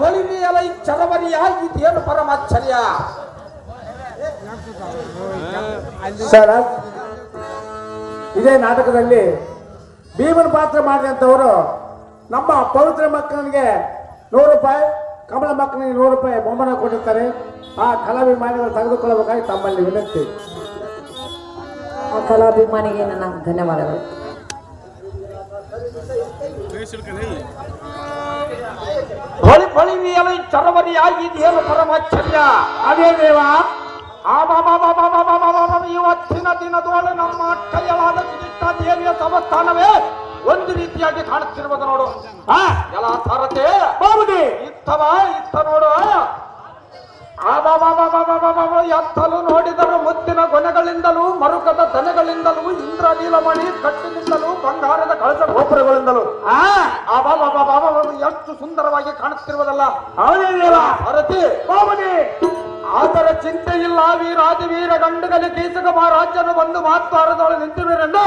ತೊಲಿವಿಯಲ ಚರವರಿಯಾಗಿದೆಯೇನು ಪರಮಾಶ್ಚರ್ಯ. Sir, ಇದೇ ನಾಟಕದಲ್ಲಿ ಭೀಮನ ಪಾತ್ರ ಮಾಡಿದಂಥವರು ನಮ್ಮ ಪವಿತ್ರ ಮಕ್ಕಳಿಗೆ 100 ರೂಪಾಯಿ, ಕಮಲ ಮಕ್ಕಳಿಗೆ 100 ರೂಪಾಯಿ ಬಹುಮಾನ ಕೊಟ್ಟಿರ್ತಾರೆ. ಆ ಕಲಾಭಿಮಾನಿಗಳು ತೆಗೆದುಕೊಳ್ಳಬೇಕಾಗಿ ತಮ್ಮಲ್ಲಿ ವಿನಂತಿ. ಆ ಕಲಾಭಿಮಾನಿಗೆ ನನ್ನ ಧನ್ಯವಾದಗಳು. ತೊಲಿವಿಯಲ ಚರವರಿಯಾಗಿದೆಯೇನು ಪರಮಾಶ್ಚರ್ಯ. ಅದೇ ದೇವ, ಇವತ್ತಿನ ದಿನದೊಳಗೆ ನಮ್ಮ ಕೈಯಲಾದ ಸುಧಿಷ್ಠಾ ದೇವಿಯ ಸಂಸ್ಥಾನವೇ ಒಂದು ರೀತಿಯಾಗಿ ಕಾಣುತ್ತಿರುವುದು ನೋಡು. ಎಲ್ಲ ಸಾರತೆ ಇತ್ತ ನೋಡು. ಎತ್ತಲು ನೋಡಿದರು ಮುತ್ತಿನ ಗೊನೆಗಳಿಂದಲೂ, ಮರುಕದ ದನಗಳಿಂದಲೂ, ಇಂದ್ರ ನೀಲಮಣಿ ಕಟ್ಟಿನಿಂದಲೂ, ಬಂಗಾರದ ಕಳಸ ಗೋಪುರಗಳಿಂದಲೂ ಎಷ್ಟು ಸುಂದರವಾಗಿ ಕಾಣುತ್ತಿರುವುದಲ್ಲ. ಭಾರತಿ ಆದರೆ ಚಿಂತೆ ಇಲ್ಲ. ವೀರಾದಿ ವೀರ ಗಂಡುಗಲಿ ಕೀಚಕ ಮಹಾರಾಜನು ಬಂದು ಮಾತಾಡದೊಳಗೆ ನಿಂತಿರುವೆನೆಂದು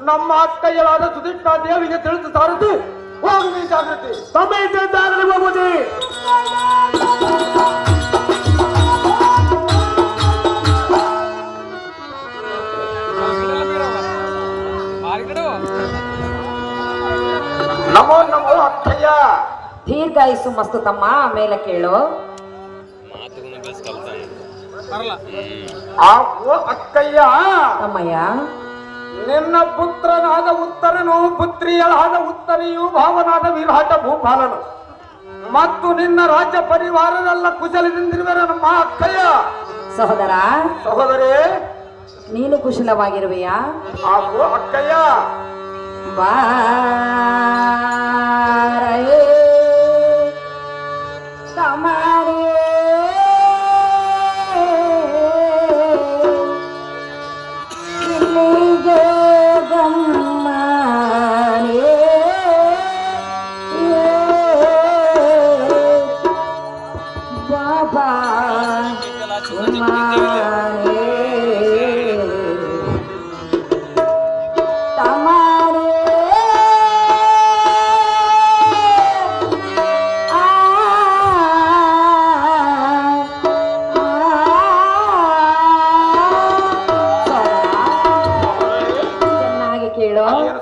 ನಮ್ಮ ಅಕ್ಕಯ್ಯಲಾದ ಸುಧಿಷ್ಠಾ ದೇವಿಗೆ ತಿಳಿದು ಸಾರಥಿ ಹೋಗಿ ಜಾಗೃತಿ ಬಾಬುಜಿ. ನಮೋ ನಮೋ ಅಕ್ಕಯ್ಯ. ದೀರ್ಘಾಯುಸ್ಸು ಮಸ್ತು ತಮ್ಮ. ಮೇಲೆ ಕೇಳು. ಅಕ್ಕಯ್ಯ, ತಮ್ಮಯ್ಯ, ನಿನ್ನ ಪುತ್ರನಾದ ಉತ್ತರನು, ಪುತ್ರಿಯಳಾದ ಉತ್ತರಿಯು, ಭಾವನಾದ ವಿರಾಟ ಭೂಪಾಲನು ಮತ್ತು ನಿನ್ನ ರಾಜ್ಯ ಪರಿವಾರರೆಲ್ಲ ಕುಶಲದಿಂದಿರುವರು ನಮ್ಮ ಅಕ್ಕಯ್ಯ. ಸಹೋದರೇ, ನೀನು ಕುಶಲವಾಗಿರುವೆಯಾ? ಅಕ್ಕಯ್ಯ, ಬಾರೇ ತಮರೇ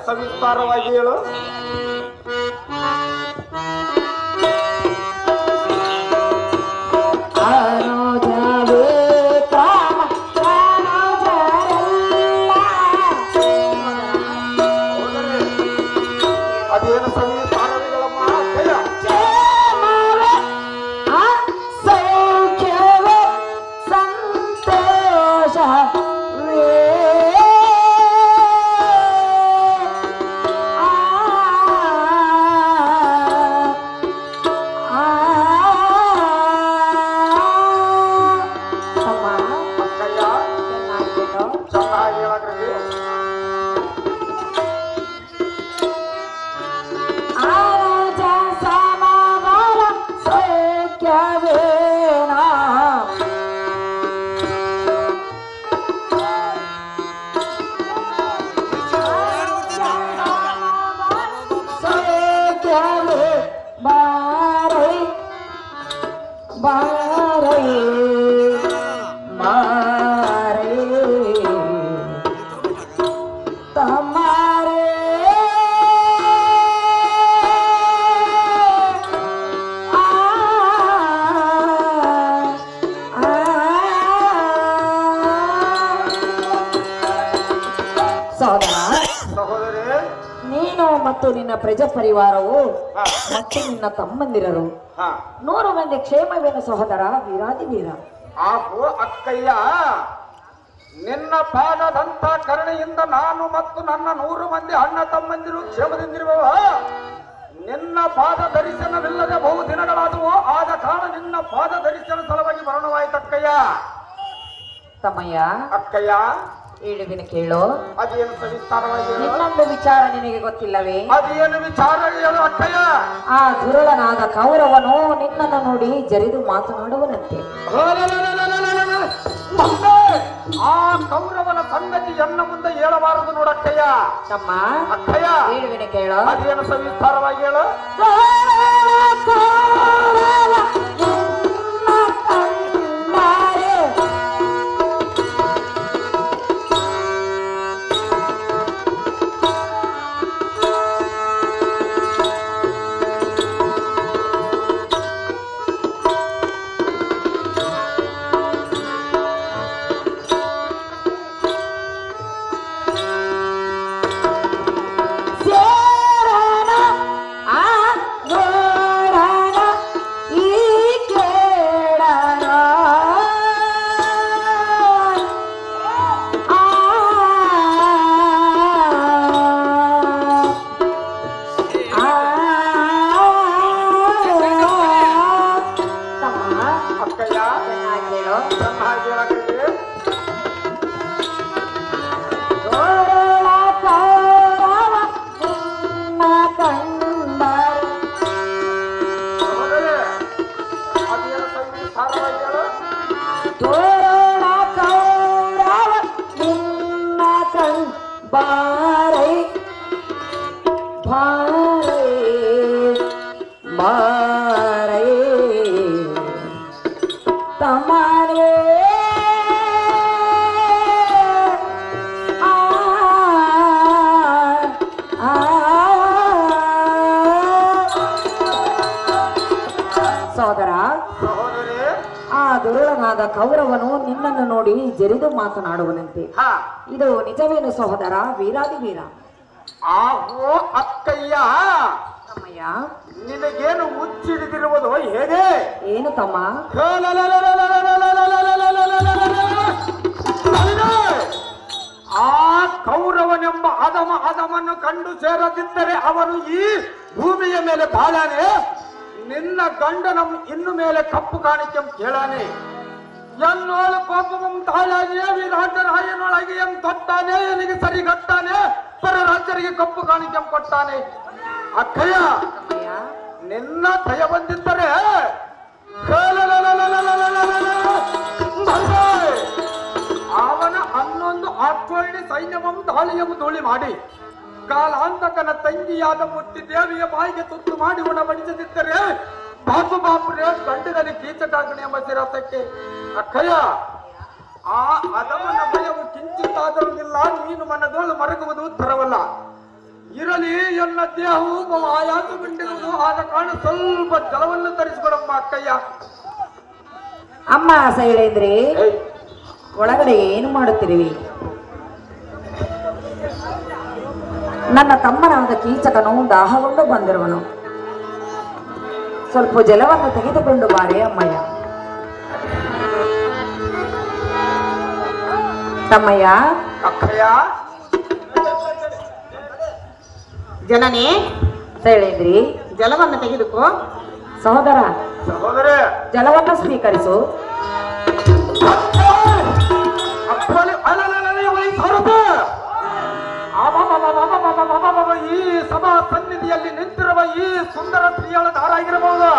ಸವಿಸ್ತಾರವಾಗಿ ಹೇಳು. ಅದೇನು ಸವಿಸ್ತಾರಗಳಮ್ಮ ಅಕ್ಕಯ್ಯ? ಸಂತೋಷ ನೀನು ಮತ್ತು ನಿನ್ನ ಪ್ರಜ ಪರಿವಾರವು ಮತ್ತು ನಿನ್ನ ತಮ್ಮಂದಿರರು 100 ಮಂದಿ ಕ್ಷೇಮವೇನು ಸಹೋದರ ವೀರಾದಿ ವೀರ. ಅಕ್ಕಯ್ಯ, ನಿನ್ನ ಪಾದದಂತ ಕರುಣೆಯಿಂದ ನಾನು ಮತ್ತು ನನ್ನ 100 ಮಂದಿ ಅಣ್ಣ ತಮ್ಮಂದಿರು ಕ್ಷೇಮದಿಂದಿರುವವ. ನಿನ್ನ ಪಾದ ದರ್ಶನವಿಲ್ಲದೆ ಬಹು ದಿನಗಳಾದವು. ಆದ ಕಾರಣ ನಿನ್ನ ಪಾದ ದರ್ಶನ ಸಲುವಾಗಿ ಮರಣವಾಯಿತಕ್ಕಯ್ಯ. ತಮ್ಮಯ್ಯ, ಅಕ್ಕಯ್ಯ, ಹೇಳುವಿನ ಕೇಳು. ಅದೇನು ಸವಿಸ್ತಾರವಾಗಿ? ಇನ್ನೊಂದು ವಿಚಾರ ನಿನಗೆ ಗೊತ್ತಿಲ್ಲವೇ? ಅದೇನು ವಿಚಾರ ಹೇಳು ಅಕ್ಕಯ್ಯ? ಆ ದುರುಳನಾದ ಕೌರವನು ನಿನ್ನನ್ನು ನೋಡಿ ಜರಿದು ಮಾತನಾಡುವನಂತೆ. ಆ ಕೌರವನ ಸಂಗತಿ ಎನ್ನ ಮುಂದೆ ಹೇಳಬಾರದು ನೋಡಕ್ಕಯ್ಯ. ತಮ್ಮ ಅಕ್ಕಯ್ಯ, ಹೇಳುವಿನ ಕೇಳು. ಅದೇನು ಸವಿಸ್ತಾರವಾಗಿ ಹೇಳು? ತೋರಣ ಕೌರವ ನಿನ್ನ ಕಣ್ ಬಾರೈ ಬಾರೈ ಬಾರೈ ತಮ್ಮನೇ ಸಹೋದರ, ಆ ದುರುಳನಾದ ಕೌರವನು ನಿನ್ನನ್ನು ನೋಡಿ ಜರಿದು ಮಾತನಾಡುವನಂತೆ. ಇದು ನಿಜವೇನು ಸಹೋದರ ವೀರಾದಿ ವೀರ? ಆಹೋ ಅಕ್ಕಯ್ಯ, ತಮ್ಮಯ್ಯ, ನಿನಗೇನು ಮುಚ್ಚಿಡಿದಿರುವುದು ಹೇಗೆ? ಏನು ತಮ್ಮ? ಆ ಕೌರವನೆಂಬ ಅದಮನ್ನು ಕಂಡು ಸೇರದಿದ್ದರೆ ಅವನು ಈ ಭೂಮಿಯ ಮೇಲೆ ಬಾಳಾನೆ. ನಿನ್ನ ಗಂಡನಂ ಇನ್ನು ಮೇಲೆ ಕಪ್ಪು ಕಾಣಿಕೆ ಕೇಳಾನೆ. ಎನ್ನೋಳು ಕೋಪಂ ತಾಳಾಗಿಯೇ ವಿರಾಟರಾಯನೊಳಗೆ ಎಂ ತೊಟ್ಟಾನೆ, ಎನಿಗೆ ಸರಿಗಟ್ಟಾನೆ, ಪರ ರಾಜ್ಯರಿಗೆ ಕಪ್ಪು ಕಾಣಿಕೆ ಕೊಟ್ಟಾನೆ. ಅಕ್ಕಯ್ಯ, ನಿನ್ನ ದಯ ಬಂದಿದ್ದರೆ ಅವನ ಹನ್ನೊಂದು ಆತ್ಮೀಯ ಸೈನ್ಯವಂ ದಾಳಿಯಂ ಧೂಳಿ ಮಾಡಿ ಕಾಲಾಂತಕನ ತಂಗಿಯಾದ ಮುಟ್ಟಿ ದೇವಿಯ ಬಾಯಿಗೆ ತುತ್ತು ಮಾಡಿ ಉಣಬಡಿಸದಿದ್ದರೆ ಬಾಪು ಬಾಪುರೇ ಗಂಡದಲ್ಲಿ ಕೀಚಕಾಗ್ನಿ ಎಂಬ ಸಿರತಕ್ಕೆ. ಅಕ್ಕಯ್ಯ, ಆ ಅದಮನ ಭಯವು ಕಿಂಚಿತ್ತಾದರೂ ಇಲ್ಲ. ನೀನು ಮನದೋಳು ಮರಗುವುದು ತರವಲ್ಲ. ಇರಲಿ, ಎನ್ನ ದೇಹವು ಆಯಾಸಗೊಂಡಿರುವುದು, ಆದ ಕಾರಣ ಸ್ವಲ್ಪ ಜಲವನ್ನು ತರಿಸಿಕೊಡಮ್ಮ ಅಕ್ಕಯ್ಯ. ಅಮ್ಮ ಶೈಲೇಂದ್ರಿ, ಒಳಗಡೆ ಏನು ಮಾಡುತ್ತಿರುವಿ? ನನ್ನ ತಮ್ಮನಾದ ಕೀಚಕನು ದಾಹಗೊಂಡು ಬಂದಿರುವನು. ಸ್ವಲ್ಪ ಜಲವನ್ನು ತೆಗೆದುಕೊಂಡು ಬಾರೆ ಅಮ್ಮಯ್ಯ. ತಮ್ಮಯ್ಯ. ಅಕ್ಕಯ್ಯ. ಜನನೇ, ಶೈಲೇಂದ್ರಿ, ಜಲವನ್ನು ತೆಗೆದುಕೋ. ಸಹೋದರ, ಸಹೋದರೇ, ಜಲವನ್ನು ಸ್ವೀಕರಿಸು. ಈ ಸಭಾ ಸನ್ನಿಧಿಯಲ್ಲಿ ನಿಂತಿರುವ ಈ ಸುಂದರ ಸ್ತ್ರೀಯಳ ದಾರಾಗಿರಬಹುದು.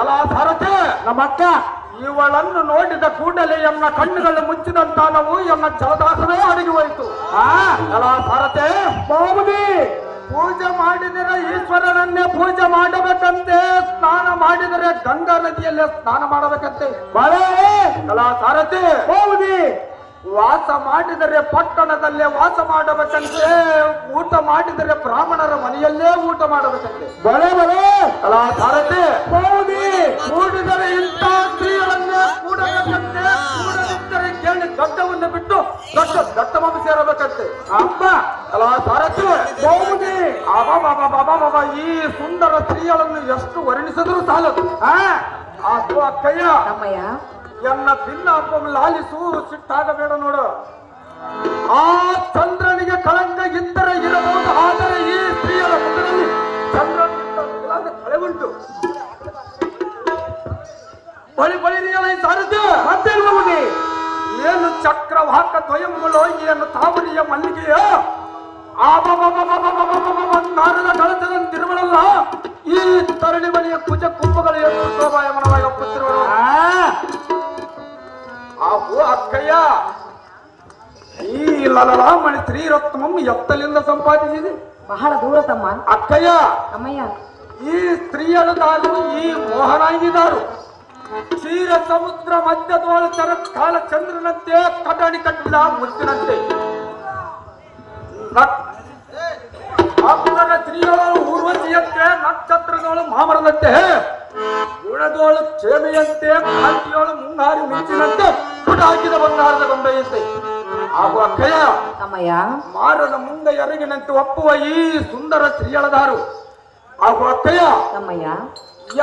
ಎಲ್ಲ ಸಾರಥಿ, ನಮ್ಮ ಅಕ್ಕ ಇವಳನ್ನು ನೋಡಿದ ಕೂಡಲೇ ಎನ್ನ ಕಣ್ಣುಗಳು ಮುಚ್ಚಿದಂತ ನಾವು ಎನ್ನ ಜಲದಾಸವೇ ಅಡಗಿ ಹೋಯಿತು. ಎಲ್ಲ ಸಾರಥಿ, ಪೂಜೆ ಮಾಡಿದರೆ ಈಶ್ವರನನ್ನೇ ಪೂಜೆ ಮಾಡಬೇಕಂತೆ, ಸ್ನಾನ ಮಾಡಿದರೆ ಗಂಗಾ ನದಿಯಲ್ಲೇ ಸ್ನಾನ ಮಾಡಬೇಕಂತೆ. ಎಲ್ಲ ಸಾರಥಿ, ವಾಸ ಮಾಡಿದರೆ ಪಟ್ಟಣದಲ್ಲೇ ವಾಸ ಮಾಡಬೇಕಂತೆ, ಊಟ ಮಾಡಿದರೆ ಬ್ರಾಹ್ಮಣರ ಮನೆಯಲ್ಲೇ ಊಟ ಮಾಡಬೇಕಂತೆ. ಅಲ್ಲ ಸಾರಥಿ, ಕೂಡಿದರೆ ಇಂಥ ಸ್ತ್ರೀಗಳನ್ನೇ ಕೂಡಬೇಕಂತೆ, ಕೂಡದಿದ್ದರೆ ಕೇಳಿ ದೊಡ್ಡವನ್ನು ಬಿಟ್ಟು ದೊಡ್ಡ ಮಗ ಸೇರಬೇಕಂತೆ. ಅಮ್ಮ, ಅಲ್ಲ ಸಾರಥಿ, ಈ ಸುಂದರ ಸ್ತ್ರೀಗಳನ್ನು ಎಷ್ಟು ವರ್ಣಿಸಿದ್ರು ಸಾಲದು. ಅದು ಅಕ್ಕಯ್ಯ, ತಮ್ಮಯ್ಯ, ಎನ್ನ ಭಿನ್ನ ಹಬ್ಬ ಲಾಲಿಸು, ಸಿಟ್ಟಾಗಬೇಡ ನೋಡು. ಆ ಚಂದ್ರನಿಗೆ ಕಳಂಕ ಇದ್ದರೆ ಇರಬಹುದು, ಆದರೆ ಈ ಸ್ತ್ರೀಯರ ಮುಖದಲ್ಲಿ ಚಂದ್ರನಿಂದ ಕಳೆ ಉಂಟು. ಬಳಿ ಸಾರಥಿ, ಮತ್ತೇನು ಏನು ಚಕ್ರವಾಕ ದ್ವಯಂಗಳು, ಏನು ತಾವರಿಯ ಮಲ್ಲಿಗೆಯ ನಾರದ ಕಳಚದಂತಿರುವಳಲ್ಲ, ಈ ತರಣಿ ಮನೆಯ ಕುಜ ಕುಂಭಗಳು ಎಂದು ಶೋಭಾಯಮನವಾಗಿ ಒಪ್ಪುತ್ತಿರುವರು. ಆಹೋ ಅಕ್ಕಯ್ಯ, ಈ ಲಲಲಾಮಣಿ ಶ್ರೀರತ್ನಂ ಎತ್ತಲಿಂದ ಸಂಪಾದಿಸಿದೆ. ಬಹಳ ದೂರ ತಮ್ಮ. ಅಕ್ಕಯ್ಯ, ತಮ್ಮಯ್ಯ, ಈ ಸ್ತ್ರೀಯಳದಾರು ಈ ಮೋಹನಾಗಿದಾರು ಕ್ಷೀರ ಸಮುದ್ರ ಮಧ್ಯದೊಳ ಕಾಲ ಚಂದ್ರನಂತೆ ಕಟಾಣಿ ಕಟ್ಟಿದ ಮುತ್ತಿನಂತೆ. ಅಪ್ಸರ ಸ್ತ್ರೀಗಳು ಊರ್ವಶಿಯಂತೆ, ನಕ್ಷತ್ರಗಳು ಮಾಮರದಂತೆ, ಗುಣದೋಳು ಕ್ಷೇಮೆಯಂತೆ, ಕಾಂತಿಯೋಳು ಮುಂಗಾರಿ ಮಿಂಚಿನಂತೆ, ಪುಟ ಹಾಕಿದ ಬಂಗಾರದ ಗೊಂಬೆಯಂತೆ. ಹಾಗೂ ಅಕ್ಕಯ್ಯ, ತಮ್ಮಯ್ಯ, ಮಾರದ ಮುಂದೆ ಎರಗಿನಂತೆ ಒಪ್ಪುವ ಈ ಸುಂದರ ಸ್ತ್ರೀಯಳದಾರು. ಹಾಗೂ ಅಕ್ಕಯ್ಯ, ತಮ್ಮಯ್ಯ,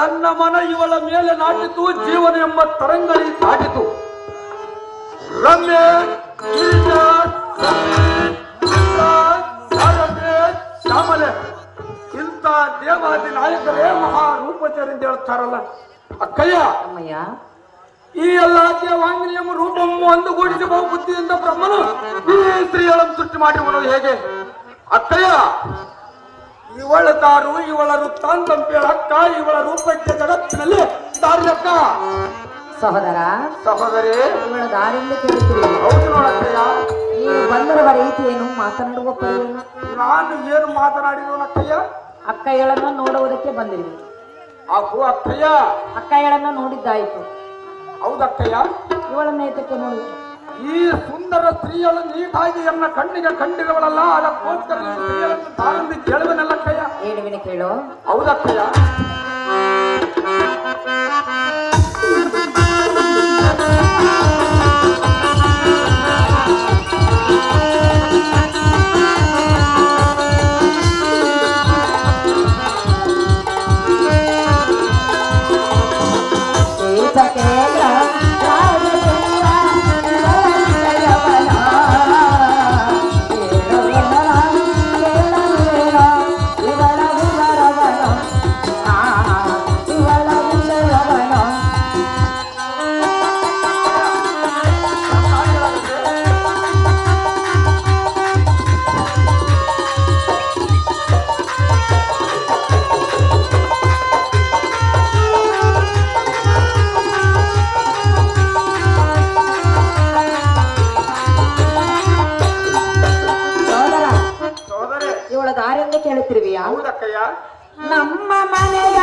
ಎನ್ನ ಮನ ಇವಳ ಮೇಲೆ ನಾಟಿತು, ಜೀವನ ಎಂಬ ತರಂಗಳಿ ದಾಟಿತು. ರಮ್ಯೆ, ಗಿರಿಜಾ, ಶ್ಯಾಮಲೆ, ಇಂಥ ದೇವಾದಿ ನಾಯಕರೇ ಮಹಾರೂಪಚರಿಂದ ಹೇಳ್ತಾರಲ್ಲ. ಅಕ್ಕಯ್ಯ, ತಮ್ಮಯ್ಯ, ಈ ಎಲ್ಲ ದೇವಾಂಗಿನಿಯ ರೂಪವನ್ನು ಒಂದುಗೂಡಿಸಬಹು ಬುದ್ಧಿಯಿಂದ ಬ್ರಹ್ಮನು ಈ ಸ್ತ್ರೀಗಳನ್ನು ಸೃಷ್ಟಿ ಮಾಡಿರುವುದು ಹೇಗೆ? ಅಕ್ಕಯ್ಯ, ಇವಳ ದಾರು, ಇವಳ ವೃತ್ತಾಂತ ಅಕ್ಕ, ಇವಳ ರೂಪಕ್ಕೆ ಜಗತ್ತಿನಲ್ಲಿ ದಾರಿಯಕ್ಕ. ಸಹೋದರ ಸಹೋದರಿ ಇವಳ ದಾರಿಯಿಂದ ಕೇಳುತ್ತೀರಿ. ಹೌದು ನೋಡಕ್ಕಯ್ಯ. ನೀನು ಬಂದಿರುವ ರೀತಿಯನ್ನು ಮಾತನಾಡುವ ಪರಿಯನ್ನು ನಾನು ಏನು ಮಾತನಾಡಿದವನಕ್ಕಯ್ಯ? ಅಕ್ಕಯ್ಯಳನ್ನು ನೋಡುವುದಕ್ಕೆ ಬಂದಿರಿ. ಹಾಗೂ ಅಕ್ಕಯ್ಯ ಅಕ್ಕಯ್ಯಳನ್ನು ನೋಡಿದ್ದಾಯಿತು. ಹೌದಕ್ಕಯ್ಯ. ಇವಳನ್ನ ಏತಕ್ಕೆ ನೋಡಿ? ಈ ಸುಂದರ ಸ್ತ್ರೀಯಳು ನೀಟಾಗಿ ಎನ್ನ ಕಣ್ಣಿಗೆ ಕಂಡಿರುವಳಲ್ಲ, ಅದಕ್ಕೋಸ್ಕರ ಈ ಸ್ತ್ರೀಯನ್ನು ತಾನಂದು ಕೇಳುವನಲ್ಲಕ್ಕಯ್ಯ. ಹೇಳುವಿನ ಕೇಳು. ಹೌದಕ್ಕಯ್ಯ. ಕೇಳುತ್ತಿರುವಿಯಾ? ಹೌದಕ್ಕಯ್ಯ. ನಮ್ಮ ಮನೆಯ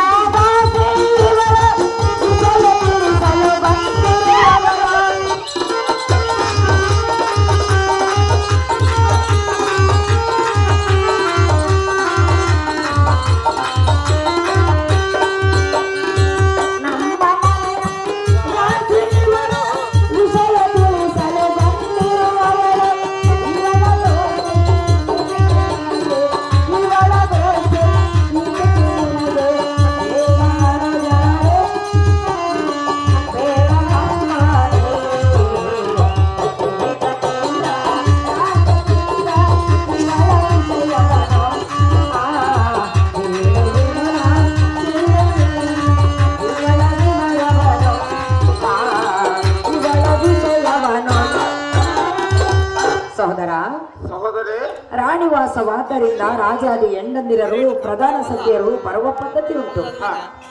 ರಾಣಿವಾಸವಾದ್ದರಿಂದ ರಾಜಾದಿ ಹೆಂಡಂದಿರರು ಪ್ರಧಾನ ಸಖಿಯರು ಬರುವ ಪದ್ಧತಿ ಉಂಟು.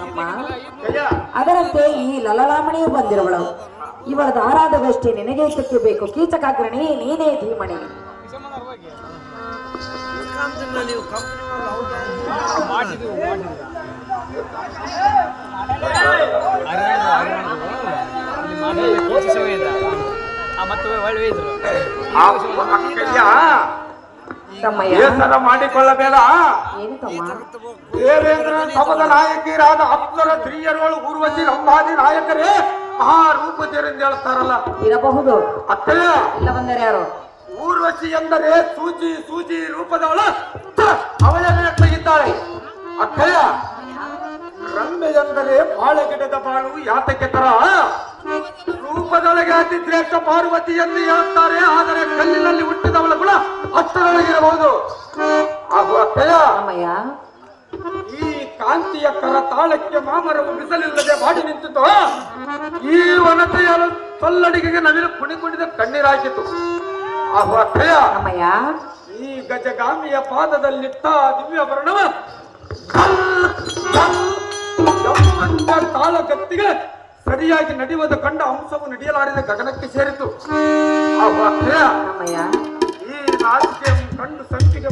ಅಮ್ಮ ಅದರಂತೆ ಈ ಲಲಲಾಮಣಿಯು ಬಂದಿರುವಳು. ಇವಳದ ಆರಾಧವಷ್ಟೇ ನಿನಗೆ ತಕ್ಕೆ ಬೇಕು. ಕೀಚಕಾಗ್ರಣಿ ನೀನೇ ಧೀಮಣಿ. ಬೇಸರ ಮಾಡಿಕೊಳ್ಳಬೇಡ. ದೇವೇಂದ್ರ ಸಭದ ನಾಯಕಿಯರಾದ ಅಪ್ಸರ ಸ್ತ್ರೀಯರುಗಳು ಊರ್ವಶಿ ರಂಭಾದಿ ನಾಯಕರೇ ಮಹಾರೂಪತಿಯರೆಂದು ಹೇಳ್ತಾರಲ್ಲ, ಇರಬಹುದು. ಅತ್ತಯ್ಯ ಇಲ್ಲ ಬಂದರೆ ಯಾರು? ಊರ್ವಶಿ ಎಂದರೆ ಸೂಜಿ ಸೂಜಿ ರೂಪದವಳ ಅವಳೇ ತೆಗಿದ್ದಾಳೆ. ಅತ್ತಯ್ಯ ರಂಬೆ ಎಂದರೆ ಬಾಳೆ ಗಿಡದ ಬಾಳು ಯಾತಕ್ಕೆ ತರ ರೂಪದೊಳಗೆ ಅತಿ ಶ್ರೇಷ್ಠ ಪಾರ್ವತಿ ಎಂದು ಹೇಳುತ್ತಾರೆ. ಆದರೆ ಕಲ್ಲಿನಲ್ಲಿ ಹುಟ್ಟಿದವಳ ಗುಣ ಅಷ್ಟರೊಳಗಿರಬಹುದು. ಹಾಗೂ ಅತ್ತಯ್ಯ ಈ ಕಾಂತಿಯ ಕರ ತಾಳಕ್ಕೆ ಮಾಮರವು ಬಿಸಲಿಲ್ಲದೆ ಬಾಡಿ ನಿಂತಿತು. ಈ ವನತೆಯ ಸೊಲ್ಲಡಿಗೆಗೆ ನವಿಲು ಕುಣಿದ ಕಣ್ಣೀರಾಕಿತು. ಹಾಗೂ ಅತ್ತಯ್ಯ ಈ ಗಜಗಾಮಿಯ ಪಾದದಲ್ಲಿಟ್ಟ ದಿವ್ಯ ವರ್ಣವ ತಾಳಗತ್ತಿಗೆ ಸರಿಯಾಗಿ ನಡೆಯುವುದು ಕಂಡ ಅಂಶವು ನಡೆಯಲಾಡಿದ ಗಗನಕ್ಕೆ ಸೇರಿತು. ಈ ನಾಚಿಕೆ ಕಂಡು ಸಂಚಿಗೆ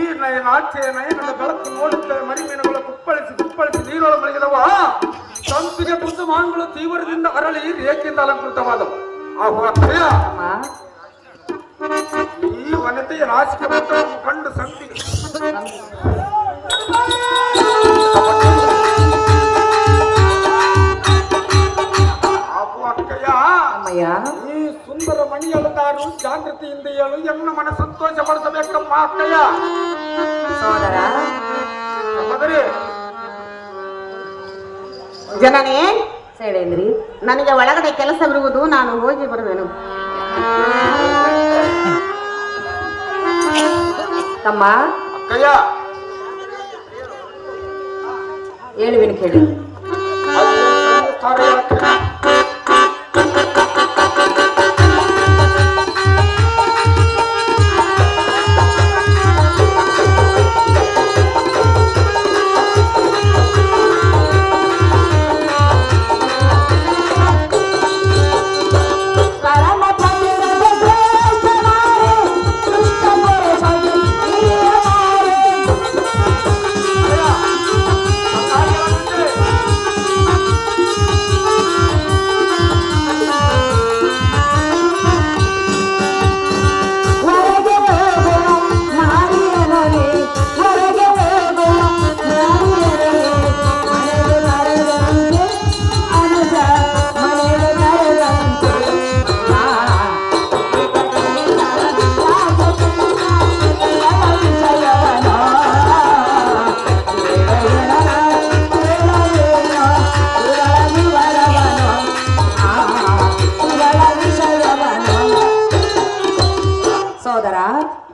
ಈ ನಾಚಿಕೆಯ ನಯನದ ಬೆಳಕು ನೋಡುತ್ತೇವೆ. ಮರಿಮೀನುಗಳು ಕುಪ್ಪಳಿಸಿ ನೀರೊಳ ಮಲಗಿದವ. ಸಂಪಿಗೆ ಬುದ್ಧ ಮಾನ್ಗಳು ತೀವ್ರದಿಂದ ಅರಳಿ ರೇಖೆಯಿಂದ ಅಲಂಕೃತವಾದವು. ಈ ವನತೆಯ ನಾಚಿಕೆ ಕಂಡು ಸಂಪಿಗೆ ಈ ಸುಂದರ ಮಣಿಯಳದಾರು ಜಾಗೃತಿಯಿಂದ ಹೇಳು ಎನ್ನ ಮನ ಸಂತೋಷ ಪಡಿಸಬೇಕಮ್ಮ ಅಕ್ಕಯ್ಯ. ಸಹೋದರಿ ಜನನೇ ಹೇಳೇನ್ರಿ, ನನಗೆ ಒಳಗಡೆ ಕೆಲಸವಿರುವುದು, ನಾನು ಹೋಗಿ ಬರುವೆನು. ತಮ್ಮ ಅಕ್ಕಯ್ಯ ಹೇಳುವಿನ ಕೇಳಿ.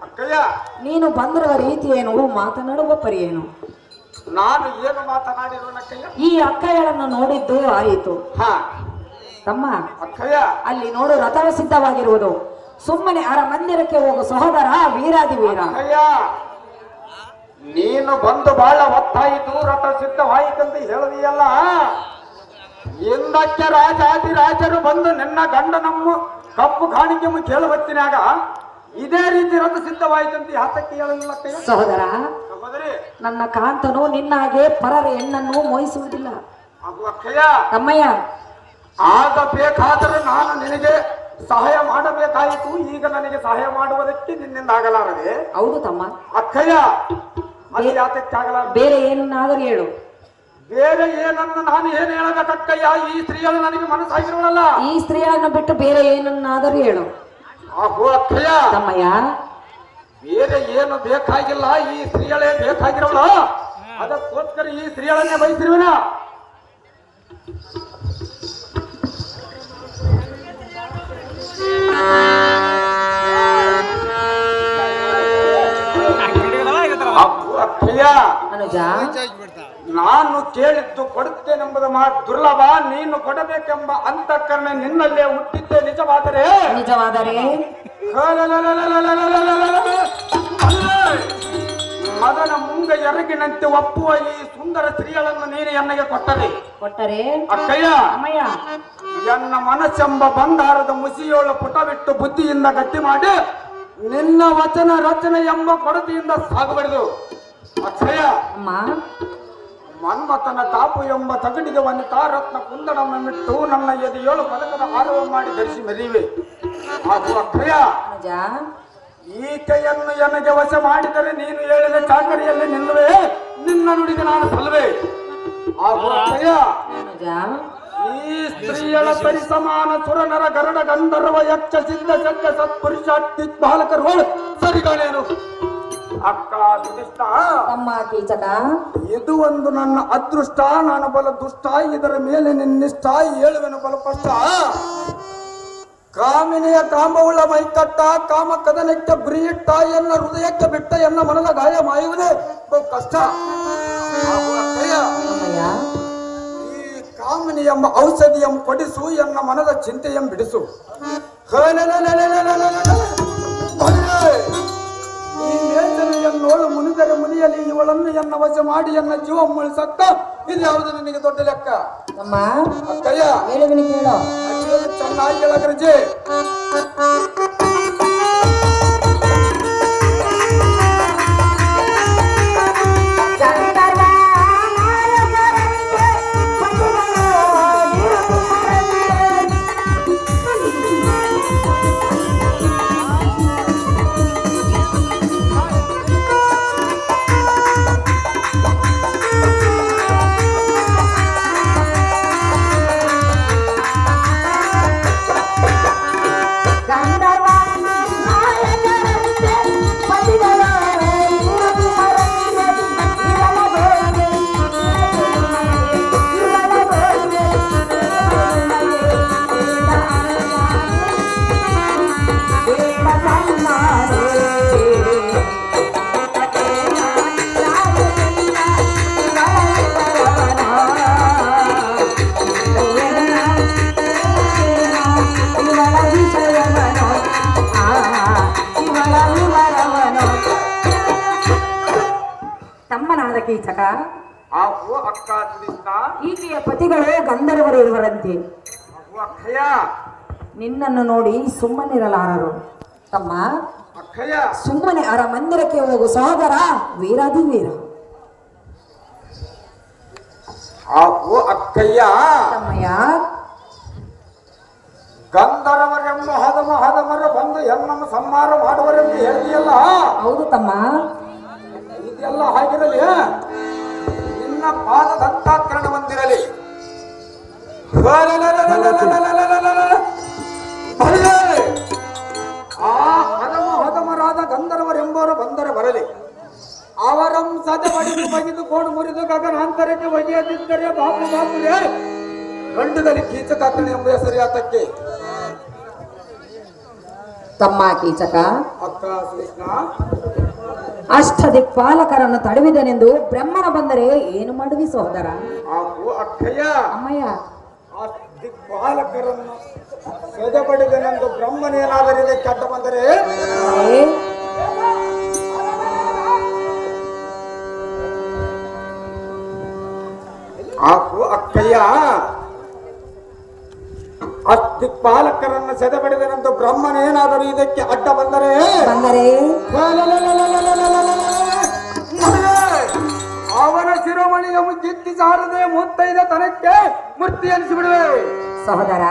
ಅಕ್ಕಯ್ಯ ನೀನು ಬಂದಿರುವ ರೀತಿ ಏನು, ಮಾತನಾಡುವ ಪರಿ ಏನು? ನಾನು ಏನು ಮಾತನಾಡಿರುವನಕ್ಕಯ್ಯ? ಈ ಅಕ್ಕಯ್ಯಳನ್ನು ನೋಡಿದ್ದು ಆಯಿತು. ಹಾ ತಮ್ಮ ಅಕ್ಕಯ್ಯ, ಅಲ್ಲಿ ನೋಡು, ರಥವ ಸಿದ್ಧವಾಗಿರುವುದು. ಸುಮ್ಮನೆ ಮಂದಿರಕ್ಕೆ ಹೋಗು ಸಹೋದರ, ವೀರಾದಿ ವೀರ. ಅಕ್ಕಯ್ಯ, ನೀನು ಬಂದು ಬಹಳ ಹೊತ್ತಾಯಿತು, ರಥ ಸಿದ್ಧವಾಯಿತಂತ ಹೇಳಿದೆಯಲ್ಲ. ಹಿಂದಕ್ಕೆ ರಾಜಾದಿರಾಜರು ಬಂದು ನಿನ್ನ ಗಂಡ ನಮ್ಮ ಕಪ್ಪು ಕಾಣಿಕೆ ಕೇಳುವತ್ತಿನಾಗ ಇದೇ ರೀತಿ ರಥ ಸಿದ್ಧವಾಯಿತಂತ ಯಾತಕ್ಕೆ ಹೇಳಲಿಲ್ಲ ಅಕ್ಕಯ್ಯ? ಸಹೋದರ, ಸಹೋದರಿ, ನನ್ನ ಕಾಂತನು ನಿನ್ನಾಗೆ ಪರರ ಹೆಣ್ಣನ್ನು ಮೋಹಿಸುವುದಿಲ್ಲ. ಅದು ಅಕ್ಕಯ್ಯ, ತಮ್ಮಯ್ಯ, ಆಗಬೇಕಾದರೆ ನಾನು ನಿನಗೆ ಸಹಾಯ ಮಾಡಬೇಕಾಯಿತು. ಈಗ ನನಗೆ ಸಹಾಯ ಮಾಡುವುದಕ್ಕೆ ನಿನ್ನಿಂದ ಆಗಲಾರದೆ. ಹೌದು ತಮ್ಮ. ಅಕ್ಕಯ್ಯ, ಅದು ಯಾತಕ್ಕೆ ಆಗಲಾರದು? ಬೇರೆ ಏನನ್ನಾದರೂ ಹೇಳು. ಬೇರೆ ಏನನ್ನು ನಾನು ಏನು ಹೇಳಬೇಕಕ್ಕಯ್ಯ? ಈ ಸ್ತ್ರೀಗಳು ನನಗೆ ಮನಸ್ಸಾಗಿರುವಲ್ಲ. ಈ ಸ್ತ್ರೀಯನ್ನು ಬಿಟ್ಟು ಬೇರೆ ಏನನ್ನಾದರೂ ಹೇಳು. ಆಹೋ ಅಕ್ಕಯ್ಯ, ತಮ್ಮಯ್ಯ, ಬೇರೆ ಏನು ಬೇಕಾಗಿಲ್ಲ, ಈ ಸ್ತ್ರೀಗಳೇ ಬೇಕಾಗಿರೋಳ. ಅದಕ್ಕೋಸ್ಕರ ಈ ಸ್ತ್ರೀಗಳನ್ನೇ ಬಯಸಿರುವಿನ. ಅಕ್ಕಯ್ಯ, ಅನುಜ, ನಾನು ಕೇಳಿದ್ದು ಕೊಡುತ್ತೇನೆಂಬುದು ಮಾತು ದುರ್ಲಭ. ನೀನು ಕೊಡಬೇಕೆಂಬ ಅಂತಃಕರಣ ನಿನ್ನಲ್ಲೇ ಹುಟ್ಟಿದ್ದೆ ನಿಜವಾದರೆ ಮದನ ಮುಂಗ ಎರಗಿನಂತೆ ಒಪ್ಪುವ ಈ ಸುಂದರ ಸ್ತ್ರೀಗಳನ್ನು ನೀನು ಎನ್ನಗೆ ಕೊಟ್ಟರೆ ಅಕ್ಕಯ್ಯ, ಅಮ್ಮಯ್ಯ, ಎನ್ನ ಮನಸ್ಸೆಂಬ ಬಂಗಾರದ ಮುಸಿಯೋಳು ಪುಟವಿಟ್ಟು ಬುದ್ಧಿಯಿಂದ ಗಟ್ಟಿ ಮಾಡಿ ನಿನ್ನ ವಚನ ರಚನೆ ಎಂಬ ಕೊಡತಿಯಿಂದ ಸಾಗಬಾರದು. ಅಕ್ಷಯ, ಅಮ್ಮ, ಮನ್ಮಥನ ತಾಪು ಎಂಬ ತಗಡಿಗೆ ವನಿತಾ ರತ್ನ ಕುಂದಡಮ್ಮಿಟ್ಟು ನನ್ನ ಎದೆಯೋಳು ಪದಕದ ಆರವ ಮಾಡಿ ಧರಿಸಿ ಮೆರಿವೆ. ಹಾಗೂ ಅಕ್ಷಯ, ಅನುಜ, ಈಕೆಯನ್ನು ಎನಗೆ ವಶ ಮಾಡಿದರೆ ನೀನು ಹೇಳಿದ ಚಾಕರಿಯಲ್ಲಿ ನಿಲ್ಲುವೆ, ನಿನ್ನ ನುಡಿಗೆ ನಾನು ಸಲ್ಲುವೆ. ಹಾಗೂ ಅಕ್ಷಯ, ಅನುಜ, ಈ ಸ್ತ್ರೀಯಳ ಪರಿಸಮಾನ ಸುರನರ ಗರುಡ ಗಂಧರ್ವ ಯಕ್ಷ ಸಿದ್ಧ ಸತ್ಯ ಸತ್ಪುರುಷ ಬಾಲಕರು ಸರಿಗಳೇನು? ಅಕ್ಕ ಸುಧಿಷ್ಠ, ತಮ್ಮ ಕೀಚಕ, ಇದು ಒಂದು ನನ್ನ ಅದೃಷ್ಟ. ನಾನು ಬಲ ದುಷ್ಟ, ಇದರ ಮೇಲೆ ನಿನ್ನಿಷ್ಟ ಹೇಳುವೆನು ಬಲಪಷ್ಟ. ಕಾಮಿನಿಯ ಕಾಂಬವುಳ್ಳ ಮೈಕಟ್ಟ, ಕಾಮ ಕದನಕ್ಕೆ ಗುರಿಯಿಟ್ಟ, ಎನ್ನ ಹೃದಯಕ್ಕೆ ಬಿಟ್ಟ, ಎನ್ನ ಮನದ ಗಾಯ ಮಾಯುವುದೇ ಬಹು ಕಷ್ಟ. ಅಮ್ಮಯ್ಯ, ಈ ಕಾಮಿನಿ ಎಂಬ ಔಷಧಿಯಂ ಕೊಡಿಸು, ಎನ್ನ ಮನದ ಚಿಂತೆಯಂ ಬಿಡಿಸು. ಈ ಮೇಚನೆಯನ್ನೋಳು ಮುನಿದರೆ ಮುನಿಯಲಿ, ಇವಳನ್ನು ಎನ್ನ ವಶ ಮಾಡಿ ಎನ್ನ ಜೀವ ಮುಳಿಸಕ್ಕ ಇದು ಯಾವುದು ನಿನಗೆ ದೊಡ್ಡ ಲೆಕ್ಕ? ತಮ್ಮ ಅಕ್ಕಯ್ಯ, ಹೇಳುವಿನಿ ಕೇಳು. ಚೆನ್ನಾಗಿ ಹೇಳಗ್ರಜೆ. ತಮ್ಮನಾದ ಕೀಚಕ, ಹಾಗೂ ಅಕ್ಕ ಸುಧಿಷ್ಠ, ಈಕೆಯ ಪತಿಗಳು ಗಂಧರ್ವರು ಇರುವರಂತೆ. ಅಕ್ಕಯ್ಯ, ನಿನ್ನನ್ನು ನೋಡಿ ಸುಮ್ಮನಿರಲಾರರು. ತಮ್ಮ, ಅಕ್ಕಯ್ಯ, ಸುಮ್ಮನೆ ಮಂದಿರಕ್ಕೆ ಹೋಗು ಸಹೋದರ, ವೀರಾದಿ ವೀರ. ಹಾಗೂ ಅಕ್ಕಯ್ಯ, ತಮ್ಮಯ್ಯ, ಗಂಧರ್ವರೆಂಬ ಹದಮರು ಬಂದು ಎನ್ನನ್ನು ಸಂಹಾರ ಮಾಡುವರೆಂದು ಹೇಳಿದೆಯಲ್ಲ. ಹೌದು ತಮ್ಮ. ಇದೆಲ್ಲ ಹಾಗಿರಲಿ, ನಿನ್ನ ಪಾದ ದತ್ತಾಕರಣ ಹೊಂದಿರಲಿ. ಆ ಹದಮರಾದ ಗಂಧರ್ವರೆಂಬವರು ಬಂದರೆ ಬರಲಿ. ಅವರಂ ಸದ ಬಡಿದು ಬಗಿದು ಕೋಡು ಮುರಿದು ಗಗನಾಂತರಕ್ಕೆ ಒಗೆಯದಿದ್ದರೆ ಬಾಪು ಬಾಪುರೇ ಖಂಡದಲ್ಲಿ ಕೀಚಕಾಕಣೆ ಎಂಬ ಹೆಸರು ಯಾತಕ್ಕೆ? ತಮ್ಮ ಕೀಚಕ, ಅಕ್ಕ ಕೃಷ್ಣ, ಅಷ್ಟದಿಕ್ಪಾಲಕರನ್ನು ತಡವಿದನೆಂದು ಬ್ರಹ್ಮನ ಬಂದರೆ ಏನು ಮಾಡುವಿ ಸಹೋದರ? ಹಾಗೂ ಅಕ್ಕಯ್ಯ ಅಮ್ಮಯ್ಯ, ಆ ದಿಕ್ಪಾಲಕರನ್ನು ಸೆದೆಬಡಿದನೆಂದು ಬ್ರಹ್ಮನೇನಾದರೂ ಇದಕ್ಕೆ ಅಡ್ಡ ಬಂದರೆ ಏ, ಹಾಗೂ ಅಕ್ಕಯ್ಯ ದಿಕ್ಪಾಲಕರನ್ನು ಸೆದೆಬಡಿದನೆಂದು ಬ್ರಹ್ಮನೇನಾದರೂ ಇದಕ್ಕೆ ಅಡ್ಡ ಬಂದರೆ ಅವನ ಶಿರೋಮಣಿಯ ಕಿತ್ತಿ ಸಾರದೆ ಮುತ್ತೈದ ತನಕ್ಕೆ ಮೂರ್ತಿ ಎನಿಸಿಬಿಡುವೆ. ಸಹೋದರ,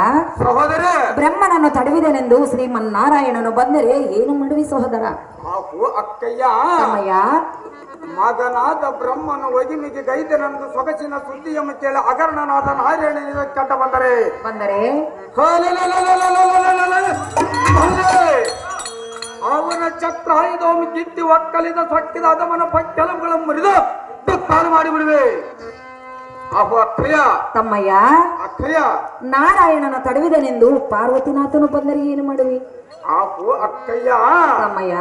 ಸಹೋದರ, ಬ್ರಹ್ಮನನ್ನು ತಡವಿದನೆಂದು ಶ್ರೀಮನ್ನಾರಾಯಣನು ಬಂದರೆ ಏನು ಮಾಡುವಿ ಸಹೋದರ? ಹಾಗೂ ಅಕ್ಕಯ್ಯ ಅಮ್ಮಯ್ಯ, ಮಗನಾದ ಬ್ರಹ್ಮನು ಒಗಿಮಿಗೆ ಗೈದನೆಂದು ಸೊಗಸಿನ ಸುದ್ದಿಯನ್ನು ಕೇಳಿ ಅಗರ್ಣನಾದ ನಾರಾಯಣ ಇದಕ್ಕೆ ಅಡ್ಡ ಬಂದರೆ ಅವನ ಚಕ್ರ ಐದೋಮಿ ಕಿತ್ತಿ ಒಕ್ಕಲಿದ ಸೊಕ್ಕಿದ ಅದಮನ ಕೆಲವುಗಳನ್ನು ಮುರಿದು ದುಃಖಾನು ಮಾಡಿಬಿಡುವೆ. ಅಹೋ ಅಕ್ಕಯ್ಯ, ತಮ್ಮಯ್ಯ, ಅಕ್ಕಯ್ಯ ನಾರಾಯಣನ ತಡವಿದನೆಂದು ಪಾರ್ವತಿನಾಥನು ಬಂದರೆ ಏನು ಮಾಡುವಿ? ಅಹೋ ಅಕ್ಕಯ್ಯ, ತಮ್ಮಯ್ಯ,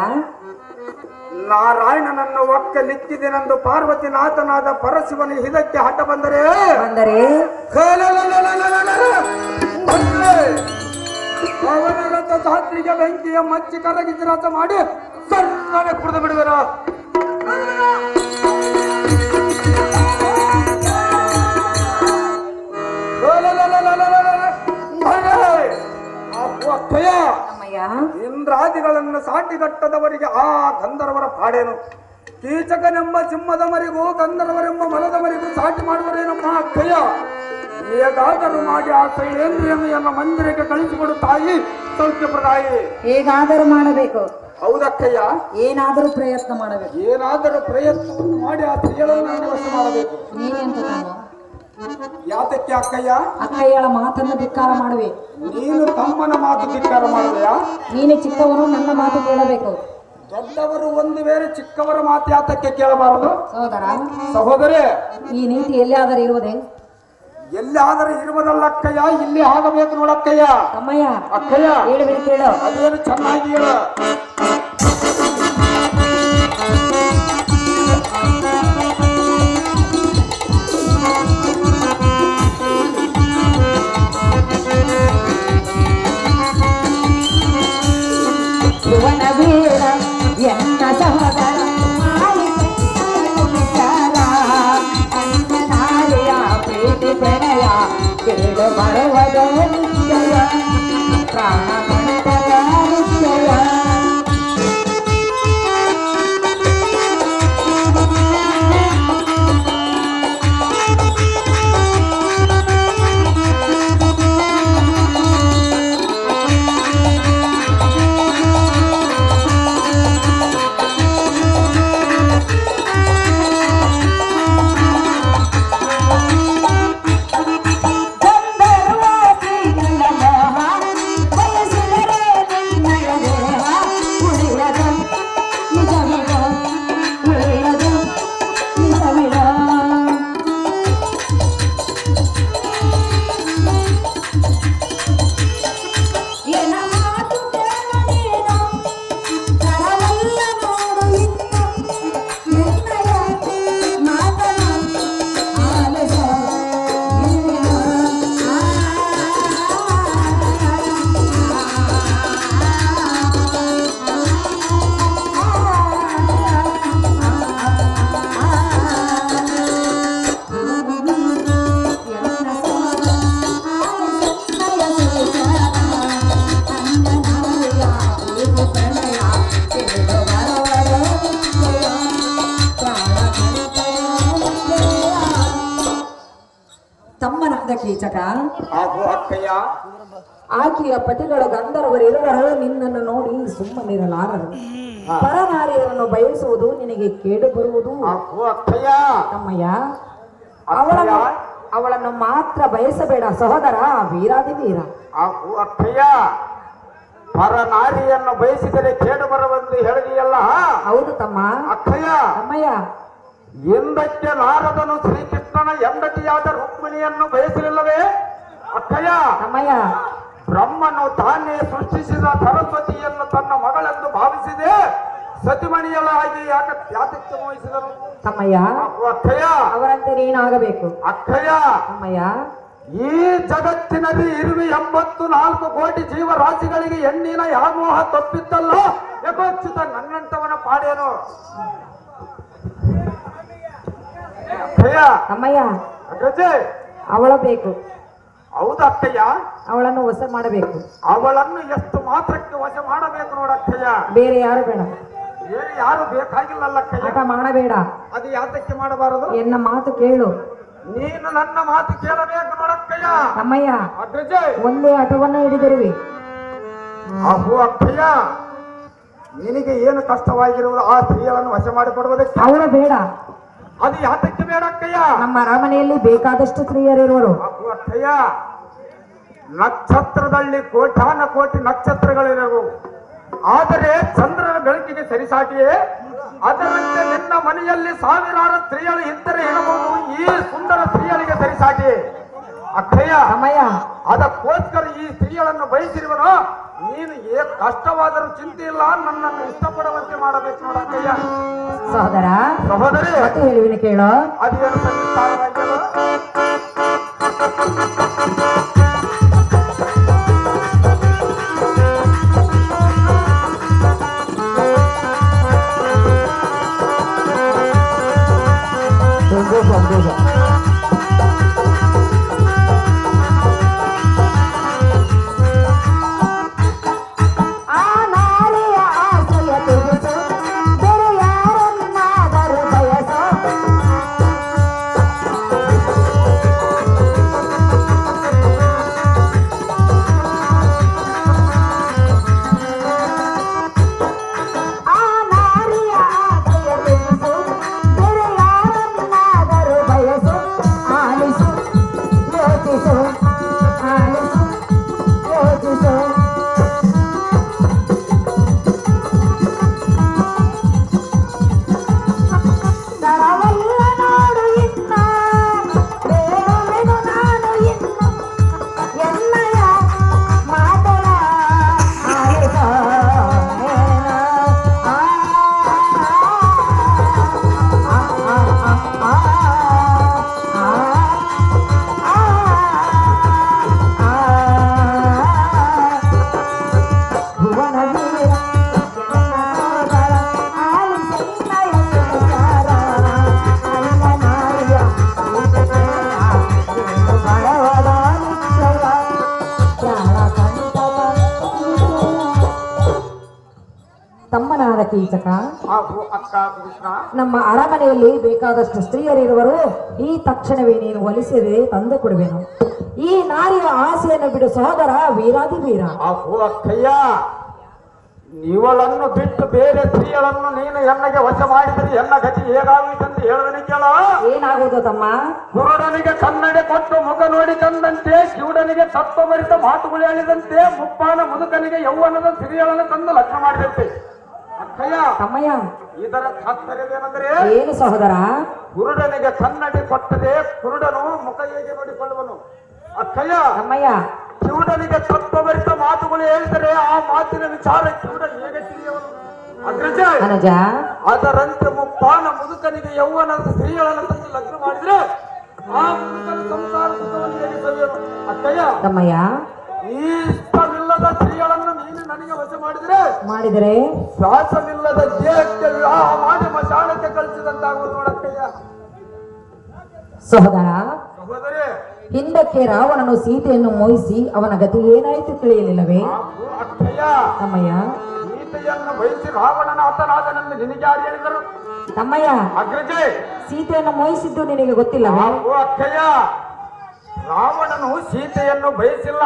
ನಾರಾಯಣನನ್ನು ಒಕ್ಕಲಿಕ್ಕಿದೆನೆಂದು ಪಾರ್ವತಿನಾಥನಾದ ಪರಶಿವನ ಇದಕ್ಕೆ ಅಡ್ಡ ಬಂದರೆ ಅವನ ರಥ ಧಾತ್ರಿಗೆ ಬೆಂಕಿಯ ಮಚ್ಚಿ ಕರಗಿಸಿ ರಥ ಮಾಡಿ ಸರ್ವನೆ ಕುಡಿದು ಬಿಡುವರು. ಇಂದ್ರಾದಿಗಳನ್ನು ಸಾಟಿಗಟ್ಟದವರಿಗೆ ಆ ಗಂಧರ್ವರ ಪಾಡೇನು? ಕೀಚಕನೆಂಬ ಸಿಂಹದ ಮರಿಗೂ ಗಂಧರ್ವರೆಂಬ ಮಲದ ಮರಿಗೂ ಸಾಟಿ ಮಾಡುವರೇನಮ್ಮ ಅಕ್ಕಯ್ಯ? ಹೇಗಾದರೂ ಮಾಡಿ ಆ ಶೈಲೇಂದ್ರಿಯನ್ನು ಮಂದಿರಕ್ಕೆ ಕಳಿಸಿಕೊಡು ತಾಯಿ ಸೌಖ್ಯಪ್ರದಾಯಿ. ಹೇಗಾದರೂ ಮಾಡಬೇಕು. ಹೌದಕ್ಕಯ್ಯ, ಏನಾದರೂ ಪ್ರಯತ್ನ ಮಾಡಬೇಕು. ಏನಾದರೂ ಪ್ರಯತ್ನವನ್ನು ಮಾಡಿ ಆ ಸ್ತ್ರೀಗಳನ್ನು ವಶ ಮಾಡಬೇಕು. ನೀನೆಂತ ಯಾತಕ್ಕೆ ಅಕ್ಕಯ್ಯ? ಅಕ್ಕಯ್ಯಳ ಮಾತನ್ನು ಧಿಕ್ಕಾರ ಮಾಡುವೆ. ನೀನು ತಮ್ಮನ ಮಾತು ಧಿಕ್ಕಾರ ಮಾಡುವೆಯಾ? ನೀನು ಚಿಕ್ಕವನು, ನನ್ನ ಮಾತು ಕೇಳಬೇಕು. ದೊಡ್ಡವರು ಒಂದು ವೇಳೆ ಚಿಕ್ಕವರ ಮಾತು ಯಾತಕ್ಕೆ ಕೇಳಬಾರದು? ಸಹೋದರ, ಸಹೋದರಿ, ಈ ನೀತಿ ಎಲ್ಲಿಯಾದರೂ ಇರುವುದೇ? ಎಲ್ಲಾದರೂ ಇರುವುದಲ್ಲ ಅಕ್ಕಯ್ಯ, ಇಲ್ಲಿ ಆಗಬೇಕು ನೋಡಕ್ಕಯ್ಯ. ತಮ್ಮಯ್ಯ, ಅಕ್ಕಯ್ಯ ಹೇಳಬೇಕು, ಕೇಳು. ಅದೇನು ಚೆನ್ನಾಗಿ ಹೇಳು. ಎನ್ನ ಸಹೋದರ ಪ್ರೀತಿ ಪ್ರಣಯ ಕೇಳು ಬರುವದ ನಿಶ್ಚಯ ಪ್ರಾಣ ಮನದ ನಿಶ್ಚಯ. ತಮ್ಮನಾದ ಕೀಚಕ, ಆಕೆಯ ಪತಿಗಳು ಗಂಧರ್ವರಿರುವರು ನಿನ್ನನ್ನು ನೋಡಿ ಸುಮ್ಮನಿರಲಾರರು. ಪರನಾರಿಯರನ್ನು ಬಯಸುವುದು ನಿನಗೆ ಕೇಡು ಬರುವುದು. ತಮ್ಮಯ್ಯ, ಅವಳನ್ನು ಮಾತ್ರ ಬಯಸಬೇಡ ಸಹೋದರ, ವೀರಾದಿ ವೀರ. ಅಕ್ಕಯ್ಯ, ಪರನಾರಿಯನ್ನು ಬಯಸಿದರೆ ಕೇಡು ಬರುವಂತೆ ಹೇಳಿದೆಯಲ್ಲ? ಹೌದು ತಮ್ಮ. ಅಕ್ಕಯ್ಯ, ತಮ್ಮಯ್ಯ, ಎಂದಕ್ಕೆ ನಾರದನು ಶ್ರೀಕೃಷ್ಣನ ಹೆಂಡತಿಯಾದ ರುಕ್ಮಿಣಿಯನ್ನು ಬಯಸಲಿಲ್ಲವೇ? ಅಕ್ಕಯ್ಯ, ತಮ್ಮಯ್ಯ, ಬ್ರಹ್ಮನು ತಾನೇ ಸೃಷ್ಟಿಸಿದ ಸರಸ್ವತಿಯನ್ನು ತನ್ನ ಮಗಳೆಂದು ಭಾವಿಸಿದೆ ಸತಿಮಣಿಯಲಾಗಿ ಯಾತಕ್ಕೆ ವಹಿಸಿದನು ತಮ್ಮಯ್ಯ ಅಕ್ಕಯ್ಯ ಅವರಂತೆ ನೀನಾಗಬೇಕು. ಅಕ್ಕಯ್ಯ ತಮ್ಮಯ್ಯ ಈ ಜಗತ್ತಿನಲ್ಲಿ ಇರುವೆ 84 ಕೋಟಿ ಜೀವರಾಶಿಗಳಿಗೆ ಹೆಣ್ಣಿನ ವ್ಯಾಮೋಹ ತಪ್ಪಿದ್ದಲ್ಲ ಯಥೋಚಿತ ನನ್ನಂತವನ ಪಾಡೇನು ಅಕ್ಕಯ್ಯ ತಮ್ಮಯ್ಯ ಅಗ್ರಜೆ ಅವಳ ಬೇಕು. ಹೌದಾ ಅಕ್ಕಯ್ಯ ಅವಳನ್ನು ವಶ ಮಾಡಬೇಕು. ಅವಳನ್ನು ಎಷ್ಟು ಮಾತ್ರಕ್ಕೆ ವಶ ಮಾಡಬೇಕು ನೋಡಕ್ಕಯ್ಯ ಬೇರೆ ಯಾರು ಬೇಡ. ಬೇರೆ ಯಾರು ಬೇಕಾಗಿಲ್ಲಲ್ಲ ಅಕ್ಕಯ್ಯ ಆಟ ಮಾಡಬೇಡ. ಅದು ಯಾತಕ್ಕೆ ಮಾಡಬಾರದು ಎನ್ನ ಮಾತು ಕೇಳು. ನೀನು ನನ್ನ ಮಾತು ಕೇಳಬೇಕು ನೋಡಕ್ಕಯ್ಯ ತಮ್ಮಯ್ಯ ಅಗ್ರಜೆ ಒಂದೇ ಆಟವನ್ನು ಹಿಡಿದಿರುವಿ. ಅಹೋ ಅಕ್ಕಯ್ಯ ನಿನಗೆ ಏನು ಕಷ್ಟವಾಗಿರುವುದು ಆ ಸ್ತ್ರೀಗಳನ್ನು ವಶ ಮಾಡಿಕೊಡುವುದಕ್ಕೆ ಅವಳು ಬೇಡ. ಅದು ಯಾತಕ್ಕೆ ಬೇಡ ಅಕ್ಕಯ್ಯ ನಮ್ಮ ಅರಮನೆಯಲ್ಲಿ ಬೇಕಾದಷ್ಟು ಸ್ತ್ರೀಯರಿರುವರು. ಅಹೋ ಅಕ್ಕಯ್ಯ ನಕ್ಷತ್ರದಲ್ಲಿ ಕೋಟಾನ ಕೋಟಿ ನಕ್ಷತ್ರಗಳಿರುವು ಆದರೆ ಚಂದ್ರನ ಬೆಳಕಿಗೆ ಸರಿಸಾಟಿಯೇ ಅದರಂತೆ ನಿನ್ನ ಮನೆಯಲ್ಲಿ ಸಾವಿರಾರು ಸ್ತ್ರೀಯರು ಇದ್ದರೆ ಇರಬಹುದು ಈ ಸುಂದರ ಸ್ತ್ರೀಯರಿಗೆ ಸರಿಸಾಟಿಯೇ ಅಕ್ಕಯ್ಯ ತಮ್ಮಯ್ಯ ಅದಕ್ಕೋಸ್ಕರ ಈ ಸ್ತ್ರೀಗಳನ್ನು ಬಯಸಿರುವನು ನೀನು ಕಷ್ಟವಾದರೂ ಚಿಂತೆ ಇಲ್ಲ ನನ್ನನ್ನು ಇಷ್ಟಪಡುವಂತೆ ಮಾಡಬೇಕು ನೋಡಕ್ಕಯ್ಯ ಸಹೋದರ ಸಹೋದರಿ ಮತ್ತೆ ಹೇಳುವಿನ ಕೇಳೋ. ಅದೇನು ಸನ್ನಿಧಾನವಾಗಿಲ್ಲ ತಮ್ಮನಾದ ಕೀಚಕ ಅಕ್ಕ ಕೃಷ್ಣ ನಮ್ಮ ಅರಮನೆಯಲ್ಲಿ ಬೇಕಾದಷ್ಟು ಸ್ತ್ರೀಯರಿರುವರು. ಈ ತಕ್ಷಣವೇ ನೀನು ಒಲಿಸದೆ ತಂದು ಕೊಡುವೆನು. ಈ ನಾರಿಯ ಆಸೆಯನ್ನು ಬಿಡು ಸಹೋದರ ವೀರಾದಿ ವೀರ. ಅಹೋ ಅಕ್ಕಯ್ಯ ಇವಳನ್ನು ಬಿಟ್ಟು ಬೇರೆ ಸ್ತ್ರೀಗಳನ್ನು ನೀನು ಎನ್ನಗೆ ವಶ ಮಾಡಿದರೆ ಎನ್ನ ಗತಿ ಹೇಗಾಗುತ್ತಂತ ಹೇಳುವನಿ ಕೇಳ. ಏನಾಗುವುದು ತಮ್ಮ? ಕುರುಡನಿಗೆ ಕನ್ನಡಿ ಕೊಟ್ಟು ಮುಖ ನೋಡಿ ತಂದಂತೆ ಕಿವುಡನಿಗೆ ತತ್ವ ಮರಿತ ಮಾತುಗಳು ಹೇಳಿದಂತೆ ಮುಪ್ಪಾನ ಮುದುಕನಿಗೆ ಯೌವನದ ಸ್ತ್ರೀಗಳನ್ನು ತಂದು ಲಗ್ನ ಮಾಡಿದಂತೆ. ಅಕ್ಕಯ್ಯ ತಮ್ಮಯ್ಯ ಇದರ ತಾತ್ಪರ್ಯವೇನೆಂದರೆ ಏನು ಸಹೋದರ? ಕುರುಡನಿಗೆ ಕನ್ನಡಿ ಕೊಟ್ಟದೆ ಕುರುಡನು ಮುಖ ಹೇಗೆ ನೋಡಿಕೊಳ್ಳುವನು. ಅಕ್ಕಯ್ಯ ತಮ್ಮಯ್ಯ ಕಿವುಡನಿಗೆ ತತ್ವಭರಿತ ಮಾತುಗಳು ಹೇಳಿದರೆ ಆ ಮಾತಿನ ವಿಚಾರ ಕಿವುಡ ಹೇಗೆ ತಿಳಿಯುವನು. ಅಗ್ರಜ ಅನುಜ ಅದರಂತೆ ಮುಪ್ಪಾನ ಮುದುಕನಿಗೆ ಯೌವನದ ಸ್ತ್ರೀಗಳನ್ನು ತಂದು ಲಗ್ನ ಮಾಡಿದ್ರೆ ಆ ಮುದುಕನ ಸಂಸಾರ ಸುಖವನ್ನು ಹೇಗೆ ಸವಿಯನು. ಅಕ್ಕಯ್ಯ ತಮ್ಮಯ್ಯ ಈ ಇಷ್ಟವಿಲ್ಲದ ಸ್ತ್ರೀಗಳನ್ನು ನೀನು ನನಗೆ ವಶ ಮಾಡಿದರೆ ಶ್ವಾಸವಿಲ್ಲದ ದೇಹಕ್ಕೆ ವಿವಾಹ ಮಾಡಿ ಮಶಾಣಕ್ಕೆ ಕಳಿಸಿದಂತಾಗುವುದು ನೋಡಕ್ಕಯ್ಯ. ಸಹೋದರ ಸಹೋದರಿ ಹಿಂದಕ್ಕೆ ರಾವಣನು ಸೀತೆಯನ್ನು ಮೋಹಿಸಿ ಅವನ ಗತಿ ಏನಾಯಿತು ತಿಳಿಯಲಿಲ್ಲವೇ? ಅಕ್ಕಯ್ಯ ತಮ್ಮಯ್ಯ ಸೀತೆಯನ್ನು ಬಯಸಿ ರಾವಣನ ಹತನಾದನೆಂದು ನಿನಗೆ ಯಾರು ಹೇಳಿದರು? ತಮ್ಮಯ್ಯ ಅಗ್ರಜೆ ಸೀತೆಯನ್ನು ಮೋಹಿಸಿದ್ದು ನಿನಗೆ ಗೊತ್ತಿಲ್ಲವೇ? ಅಕ್ಕಯ್ಯ ರಾವಣನು ಸೀತೆಯನ್ನು ಬಯಸಿಲ್ಲ,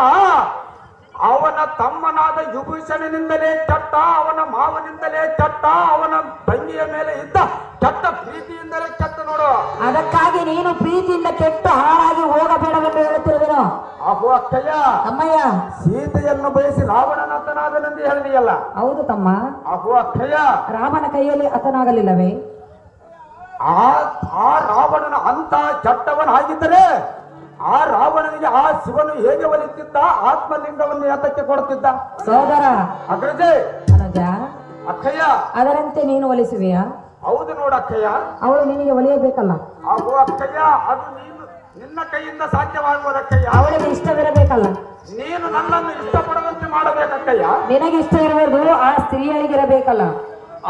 ಅವನ ತಮ್ಮನಾದ ವಿಭೀಷಣನಿಂದಲೇ ಕೆಟ್ಟ, ಅವನ ಮಾವನಿಂದಲೇ ಕೆಟ್ಟ, ಅವನ ತಂಗಿಯ ಮೇಲೆ ಇದ್ದ ಕೆಟ್ಟ ಪ್ರೀತಿಯಿಂದಲೇ ಕೆಟ್ಟ ನೋಡು. ಅದಕ್ಕಾಗಿ ನೀನು ಪ್ರೀತಿಯಿಂದ ಕೆಟ್ಟು ಹಾಳಾಗಿ ಹೋಗಬೇಡವೆಂದು ಹೇಳುತ್ತಿರುವೆನು. ಅಹೋ ಅಕ್ಕಯ್ಯ ತಮ್ಮಯ್ಯ ಸೀತೆಯನ್ನು ಬಯಸಿ ರಾವಣನ ಹತನಾದನೆಂದು ಹೇಳಿದೆಯಲ್ಲ. ಹೌದು ತಮ್ಮ. ಅಹೋ ಅಕ್ಕಯ್ಯ ರಾಮನ ಕೈಯಲ್ಲಿ ಹತನಾಗಲಿಲ್ಲವೇ? ಆ ರಾವಣನ ಅಂತ ಕೆಟ್ಟವನಾಗಿದ್ದರೆ ಆ ರಾವಣನಿಗೆ ಆ ಶಿವನು ಹೇಗೆ ಒಲಿತಿದ್ದ ಆತ್ಮಲಿಂಗವನ್ನು ಯಾತಕ್ಕೆ ಕೊಡುತ್ತಿದ್ದ? ಸೋದರ ಅಗ್ರಜೆ, ಅನುಜ, ಅಕ್ಕಯ್ಯ, ಅದರಂತೆ ನೀನು ಒಲಿಸುವೆಯಾ? ಹೌದು ನೋಡ ಅಕ್ಕಯ್ಯ. ಅವಳು ನಿನಗೆ ಒಲಿಯಬೇಕಲ್ಲ. ಹಾಗೂ ಅಕ್ಕಯ್ಯ, ಅದು ನಿನ್ನ ಕೈಯಿಂದ ಸಾಧ್ಯವಾಗುವುದಕ್ಕಯ್ಯ. ಅವಳಿಗೆ ಇಷ್ಟವಿರಬೇಕಲ್ಲ. ನೀನು ನನ್ನನ್ನು ಇಷ್ಟಪಡುವಂತೆ ಮಾಡಬೇಕಕ್ಕಯ್ಯ. ನಿನಗೆ ಇಷ್ಟ ಇರಬೇಕು, ಆ ಸ್ತ್ರೀಯಳಿಗಿರಬೇಕಲ್ಲ.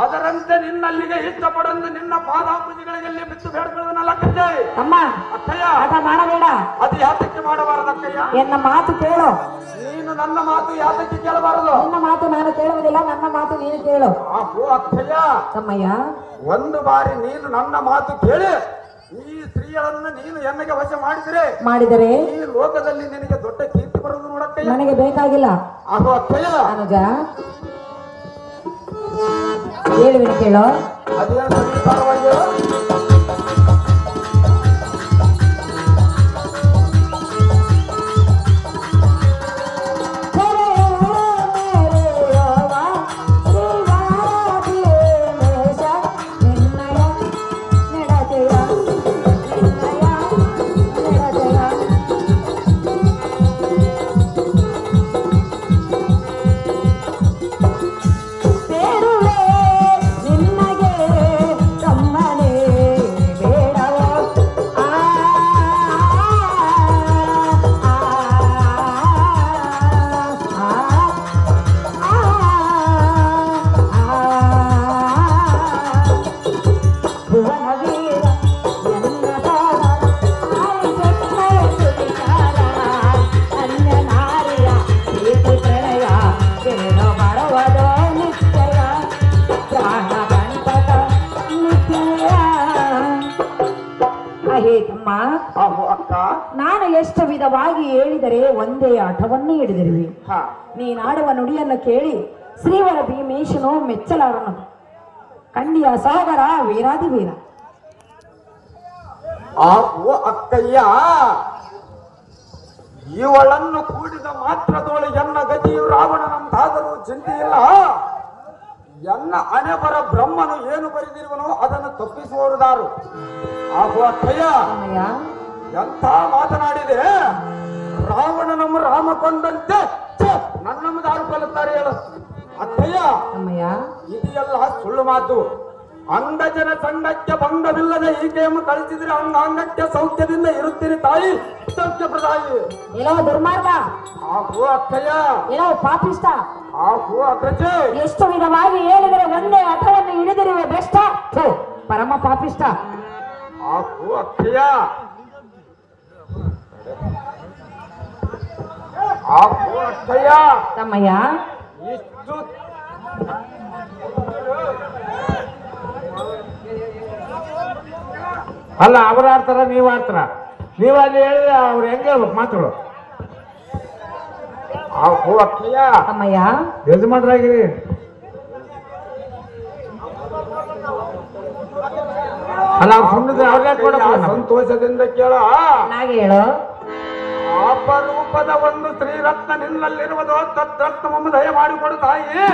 ಅದರಂತೆ ನಿನ್ನಲ್ಲಿಗೆ ಇಷ್ಟಪಡಂದು ನಿನ್ನ ಪಾದಾಪೂಜೆಗಳಿಗೆ ಬಿತ್ತು ಬೇಡ್ಕೊಳ್ಳೋನಲ್ಲ ಅಕ್ಕಯ್ಯ. ಅಮ್ಮ, ಅಕ್ಕಯ್ಯ, ಆಟ ಮಾಡಬೇಡ. ಅದು ಯಾತಕ್ಕೆ ಮಾಡಬಾರದಕ್ಕಯ್ಯ? ಎನ್ನ ಮಾತು ಕೇಳು. ನೀನು ನನ್ನ ಮಾತು ಯಾತಕ್ಕೆ ಕೇಳಬಾರದು? ನಿನ್ನ ಮಾತು ನಾನು ಕೇಳುವುದಿಲ್ಲ, ನನ್ನ ಮಾತು ನೀನು ಕೇಳು. ಹಾಗೂ ಅಕ್ಕಯ್ಯ, ತಮ್ಮಯ್ಯ, ಒಂದು ಬಾರಿ ನೀನು ನನ್ನ ಮಾತು ಕೇಳಿ ಈ ಸ್ತ್ರೀಯರನ್ನು ನೀನು ಎನ್ನಗೆ ವಶ ಮಾಡಿದರೆ ಈ ಲೋಕದಲ್ಲಿ ನಿನಗೆ ದೊಡ್ಡ ಕೀರ್ತಿ ಬರುವುದು ನೋಡಕ್ಕಯ್ಯ. ನನಗೆ ಬೇಕಾಗಿಲ್ಲ. ಹಾಗೂ ಅಕ್ಕಯ್ಯ, ಅನುಜ, ಹೇಳುವಿನ ಕೇಳೋ. ಅದೇನು ಸಮೀಪವಾಗಿ ನಾನು ಎಷ್ಟು ವಿಧವಾಗಿ ಹೇಳಿದರೆ ಒಂದೇ ಆಟವನ್ನು ಹಿಡಿದಿರುವೆ. ನೀನಾಡುವ ನುಡಿಯನ್ನು ಕೇಳಿ ಶ್ರೀವರ ಭೀಮೇಶನು ಮೆಚ್ಚಲಾರನು. ಕಂಡಿಯ ಸಾಗರ ವೀರಾದಿ ವೀರ. ಅಕ್ಕಯ್ಯ, ಇವಳನ್ನು ಕೂಡಿದ ಮಾತ್ರದೋಳು ಎನ್ನ ಗತಿಯು ರಾವಣನಂತಾದರೂ ಚಿಂತೆಯಿಲ್ಲ. ಎನ್ನ ಹಣೆಬರ ಬ್ರಹ್ಮನು ಏನು ಬರೆದಿರುವನು ಅದನ್ನು ತಪ್ಪಿಸುವವರುದಾರು. ಹಾಗೂ ಅಕ್ಕಯ್ಯ, ಎಂಥ ಮಾತನಾಡಿದೆ. ರಾವಣನಮ್ಮ ರಾಮ ಕೊಂದಂತೆ ನನ್ನಮ್ಮ ದಾರು ಕೊಲ್ಲುತ್ತಾರೆ ಹೇಳು ಅಕ್ಕಯ್ಯ. ಇದೆಲ್ಲ ಸುಳ್ಳು ಮಾತು. ಅಂಗಜನ ಸಂಘಕ್ಕೆ ಭಂಗವಿಲ್ಲದೆ ಈಕೆಯನ್ನು ಕಳಿಸಿದ್ರೆ ಅಂಗಾಂಗಕ್ಕೆ ಸೌಖ್ಯದಿಂದ ಇರುತ್ತೀರಿ ತಾಯಿ, ಸೌಖ್ಯ ಪ್ರದಾಯಿ. ಏನೋ ದುರ್ಮಾರ್ಗ. ಹಾಗೂ ಅಕ್ಕಯ್ಯ, ಏನೋ ಪಾಪಿಷ್ಟ. ಹಾಗೂ ಅಗ್ರಜೆ, ಎಷ್ಟು ವಿಧವಾಗಿ ಹೇಳಿದರೆ ಒಂದೇ ಆಟವನ್ನು ಹಿಡಿದಿರುವೆ ಬೆಷ್ಟ, ಪರಮ ಪಾಪಿಷ್ಟ. ಹಾಗೂ ಅಕ್ಕಯ್ಯ, ಹಾಗೂ ಅಕ್ಕಯ್ಯ, ತಮ್ಮಯ್ಯ, ಇಷ್ಟು ಅಲ್ಲ, ಅವ್ರು ಆಡ್ತಾರ, ನೀವ್ ಆಡ್ತಾರ. ನೀವ್ ಅಲ್ಲಿ ಹೇಳಿದ್ರೆ ಅವ್ರು ಹೆಂಗೆ ಹೇಳ್ಬೇಕು ಮಾತುಗಳು? ಹಾಗೂ ಅಕ್ಕಯ್ಯ, ತಮ್ಮಯ್ಯ, ಯಜಮಾನ್ರಾಗಿರಿ. ಅಲ್ಲ, ಅವ್ರು ಸುಮ್ಮನೆ ಅವ್ರಿಗೆ ಕೊಡಲ್ಲ. ಸಂತೋಷದಿಂದ ಕೇಳ. ನಾಗೆ ಹೇಳು. ಅಪರೂಪದ ಒಂದು ಶ್ರೀರತ್ನ ನಿನ್ನಲ್ಲಿರುವುದು ತತ್ರತ್ನವನ್ನು ದಯ ಮಾಡಿಕೊಡು ತಾಯಿ.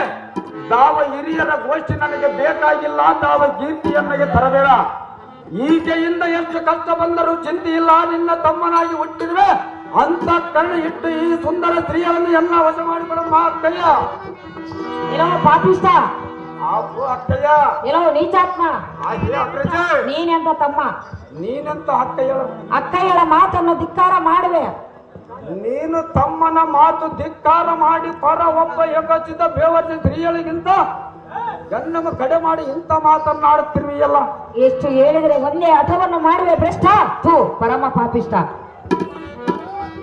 ತಾವ ಹಿರಿಯರ ಗೋಷ್ಠಿ ನನಗೆ ಬೇಕಾಗಿಲ್ಲ, ತಾವ ಕೀರ್ತಿ ನನಗೆ ತರಬೇಡ. ಈಕೆಯಿಂದ ಎಷ್ಟು ಕಷ್ಟ ಬಂದರೂ ಚಿಂತೆ ಇಲ್ಲ. ನಿನ್ನ ತಮ್ಮನಾಗಿ ಹುಟ್ಟಿರುವೆ ಅಂತ ಕಣ್ಣು ಇಟ್ಟು ಈ ಸುಂದರ ಸ್ತ್ರೀಯನ್ನು ಎಲ್ಲ ವಶ ಮಾಡಿಕೊಡಮ್ಮ ಅಕ್ಕಯ್ಯ. ಏನೋ ಪಾಪಿಷ್ಟ. ಹಾಗೂ ಅಕ್ಕಯ್ಯ, ಏನೋ ನೀಚಾತ್ಮ. ಹಾಗೆ ಅಗ್ರಜ, ನೀನೆಂತ ತಮ್ಮ, ನೀನೆಂತ ಅಕ್ಕಯ್ಯ. ಅಕ್ಕಯ್ಯಳ ಮಾತನ್ನು ಧಿಕ್ಕಾರ ಮಾಡುವೆ. ನೀನು ತಮ್ಮನ ಮಾತು ಧಿಕ್ಕಾರ ಮಾಡಿ ಪರ ಒಬ್ಬ ಎಗಚಿದ ಬೇವರ್ತಿ ಸ್ತ್ರೀಯಳಿಗಿಂತ ಗನ್ನಮ ಕಡೆ ಮಾಡಿ ಇಂಥ ಮಾತನ್ನಾಡುತ್ತಿರುವಿಯಲ್ಲ. ಎಷ್ಟು ಹೇಳಿದರೆ ಒಂದೇ ಆಟವನ್ನು ಮಾಡುವೆ ಭ್ರಷ್ಟ, ಪರಮ ಪಾಪಿಷ್ಟ.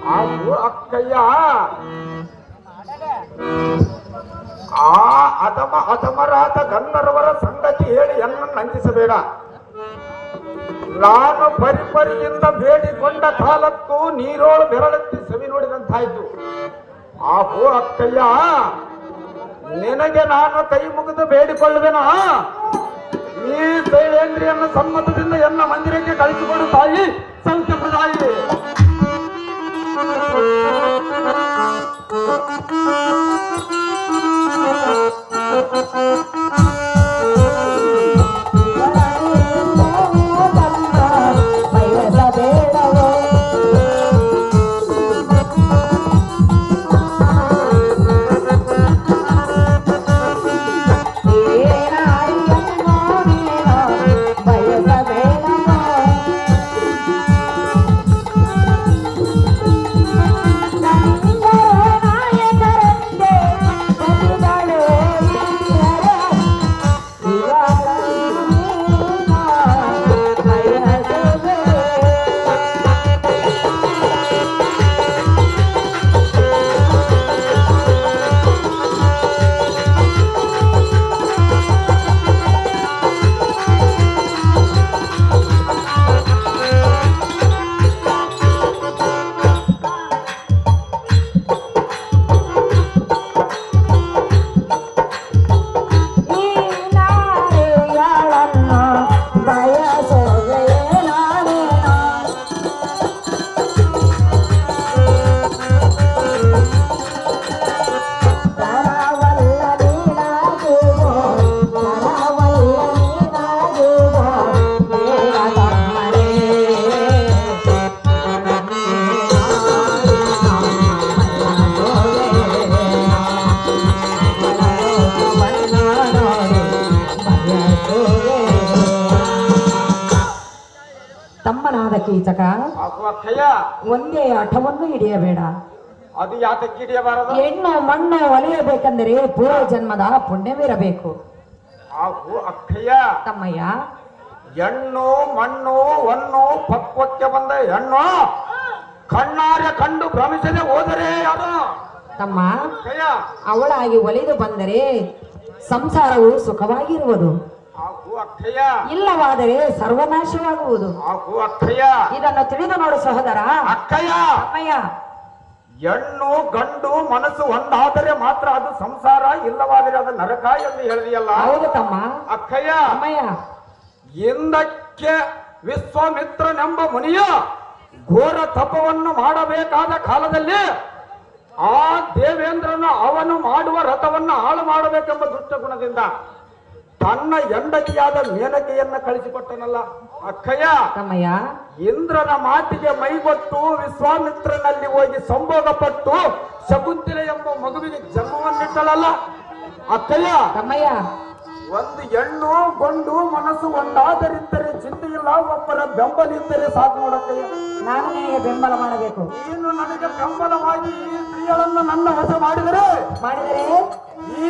ಹಾಗೂ ಅಕ್ಕಯ್ಯ, ಆ ಅಧಮರಾದ ಗಂಧರ್ವರ ಸಂಗತಿ ಹೇಳಿ ಎನ್ನನ್ನು ನಂಜಿಸಬೇಡ. ನಾನು ಪರಿಪರಿಯಿಂದ ಬೇಡಿಕೊಂಡ ಕಾಲಕ್ಕೂ ನೀರೋಳು ಬೆರಳೆತ್ತಿ ಸವಿ ನೋಡಿದಂತಾಯ್ತು. ಹಾಗೂ ಅಕ್ಕಯ್ಯ, ನಿನಗೆ ನಾನು ಕೈ ಮುಗಿದು ಬೇಡಿಕೊಳ್ಳುವೆನಾ? ಈ ಶೈಲೇಂದ್ರಿಯನ್ನು ಸಮ್ಮತದಿಂದ ಎನ್ನ ಮಂದಿರಕ್ಕೆ ಕಳಿಸಿಕೊಡು ತಾಯಿ, ಸೌಖ್ಯ ಪ್ರದಾಯಿ. ಕೀಚಕ, ಹಾಗೂ ಅಕ್ಕಯ್ಯ ಒಂದೇ ಹಠವನ್ನು ಹಿಡಿಯಬೇಡ. ಅದು ಯಾತಕ್ಕೆ ಹಿಡಿಯಬಾರದು? ಹೆಣ್ಣು ಮಣ್ಣು ಒಲಿಯಬೇಕೆಂದರೆ ಪೂರ್ವ ಜನ್ಮದ ಪುಣ್ಯವಿರಬೇಕು. ಹಾಗೂ ಅಕ್ಕಯ್ಯ ತಮ್ಮಯ್ಯ, ಹೆಣ್ಣು ಮಣ್ಣು ಹೊನ್ನು ಪಕ್ವಕ್ಕೆ ಬಂದ ಹೆಣ್ಣು ಕಣ್ಣಾರೆ ಕಂಡು ಭ್ರಮಿಸದೆ ಹೋದರೆ ಯಾರು? ತಮ್ಮ, ಅಕ್ಕಯ್ಯ ಅವಳಾಗಿ ಒಲಿದು ಬಂದರೆ ಸಂಸಾರವು ಸುಖವಾಗಿರುವುದು, ಹಾಗೂ ಅಕ್ಕಯ್ಯ ಇಲ್ಲವಾದರೆ ಸರ್ವನಾಶವಾಗುವುದು. ಹಾಗೂ ಅಕ್ಕಯ್ಯ ಇದನ್ನು ತಿಳಿದು ನೋಡು ಸಹೋದರ. ಅಕ್ಕಯ್ಯ ತಮ್ಮಯ್ಯ, ಹೆಣ್ಣು ಗಂಡು ಮನಸ್ಸು ಒಂದಾದರೆ ಮಾತ್ರ ಅದು ಸಂಸಾರ, ಇಲ್ಲವಾದರೆ ಅದು ನರಕ ಎಂದು ಹೇಳಿದೆಯಲ್ಲ. ಹೌದು ತಮ್ಮ. ಅಕ್ಕಯ್ಯ ತಮ್ಮಯ್ಯ, ಹಿಂದಕ್ಕೆ ವಿಶ್ವಾಮಿತ್ರನೆಂಬ ಮುನಿಯ ಘೋರ ತಪವನ್ನು ಮಾಡಬೇಕಾದ ಕಾಲದಲ್ಲಿ ಆ ದೇವೇಂದ್ರನು ಅವನು ಮಾಡುವ ರಥವನ್ನು ಹಾಳು ಮಾಡಬೇಕೆಂಬ ದುಷ್ಟ ಗುಣದಿಂದ ತನ್ನ ಹೆಂಡತಿಯಾದ ಮೇನಕೆಯನ್ನ ಕಳಿಸಿಕೊಟ್ಟನಲ್ಲ. ಅಕ್ಕಯ್ಯ ತಮ್ಮಯ್ಯ, ಇಂದ್ರನ ಮಾತಿಗೆ ಮೈಗೊಟ್ಟು ವಿಶ್ವಾಮಿತ್ರನಲ್ಲಿ ಹೋಗಿ ಸಂಭೋಗಪಟ್ಟು ಶಕುಂತಲೆ ಎಂಬ ಮಗುವಿಗೆ ಜನ್ಮವನ್ನಿಟ್ಟಳಲ್ಲ. ಅಕ್ಕಯ್ಯ ತಮ್ಮಯ್ಯ, ಒಂದು ಹೆಣ್ಣು ಗಂಡು ಮನಸ್ಸು ಒಂದಾದರಿದ್ದರೆ ಚಿಂತೆಯಿಲ್ಲ, ಒಬ್ಬರ ಬೆಂಬಲಿದ್ದರೆ ಸಾಕು ನೋಡಕ್ಕಯ್ಯ. ನಾನು ನಿನಗೆ ಬೆಂಬಲ ಮಾಡಬೇಕು. ನೀನು ನನಗೆ ಬೆಂಬಲವಾಗಿ ಈ ಸ್ತ್ರೀಗಳನ್ನು ನನ್ನ ವಶ ಮಾಡಿದರೆ ಈ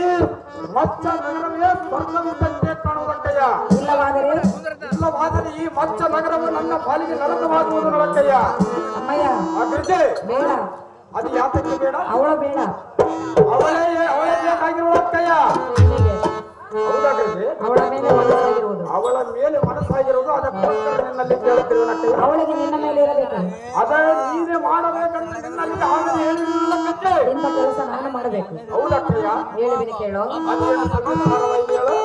ಮಚ್ಚ ನಗರವೇ ಸ್ವರ್ಗವಿದ್ದಂತೆ ಕಾಣುವುದಕ್ಕಯ್ಯ. ಇಲ್ಲವಾದರೆ ಈ ಮಚ್ಚ ನಗರವು ನನ್ನ ಪಾಲಿಗೆ ನರಕವಾಗುವುದು ನೋಡಕ್ಕಯ್ಯ. ಅಮ್ಮಯ್ಯ, ಅಗ್ರಜೆ ಬೇಡ. ಅದು ಯಾತಕ್ಕೆ ಬೇಡ? ಅವಳ ಬೇಡ, ಅವಳೇ ಬೇಕಾಗಿರುವುದಕ್ಕಯ್ಯ. ಹೌದಾಗ್ರಜೆ, ಅವಳ ಮೇಲೆ ಮನಸ್ಸಾಗಿರುವುದು. ಅವಳ ಮೇಲೆ ಮನಸ್ಸಾಗಿರುವುದು ಅದಕ್ಕೋಸ್ಕರ ನಿನ್ನಲ್ಲಿ ಕೇಳುತ್ತಿರುವನಕ್ಕಯ್ಯ. ಅವಳಿಗೆ ನಿನ್ನ ಮೇಲೆ ಇರಬೇಕು. ಅದೇ ನೀನೇ ಮಾಡಬೇಕಂತ ನಿನ್ನಲ್ಲಿ ಆಮೇಲೆ ಹೇಳಿಲ್ಲಕ್ಕಕ್ಕೆ. ಇಂಥ ಕೆಲಸ ನಾನು ಮಾಡಬೇಕು. ಹೌದಕ್ಕಯ್ಯ, ಹೇಳುವಿನಿ ಕೇಳು. ಅದೇನು ಸಮಾಚಾರವಾಗಿ ಹೇಳು.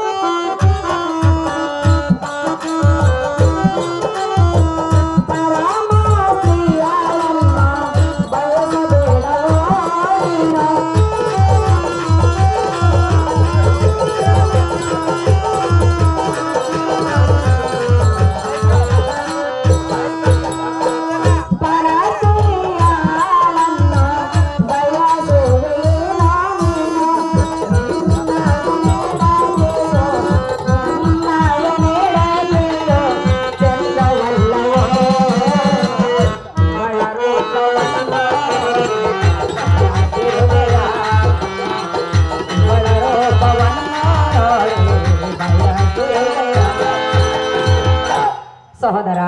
ಸಹೋದರ,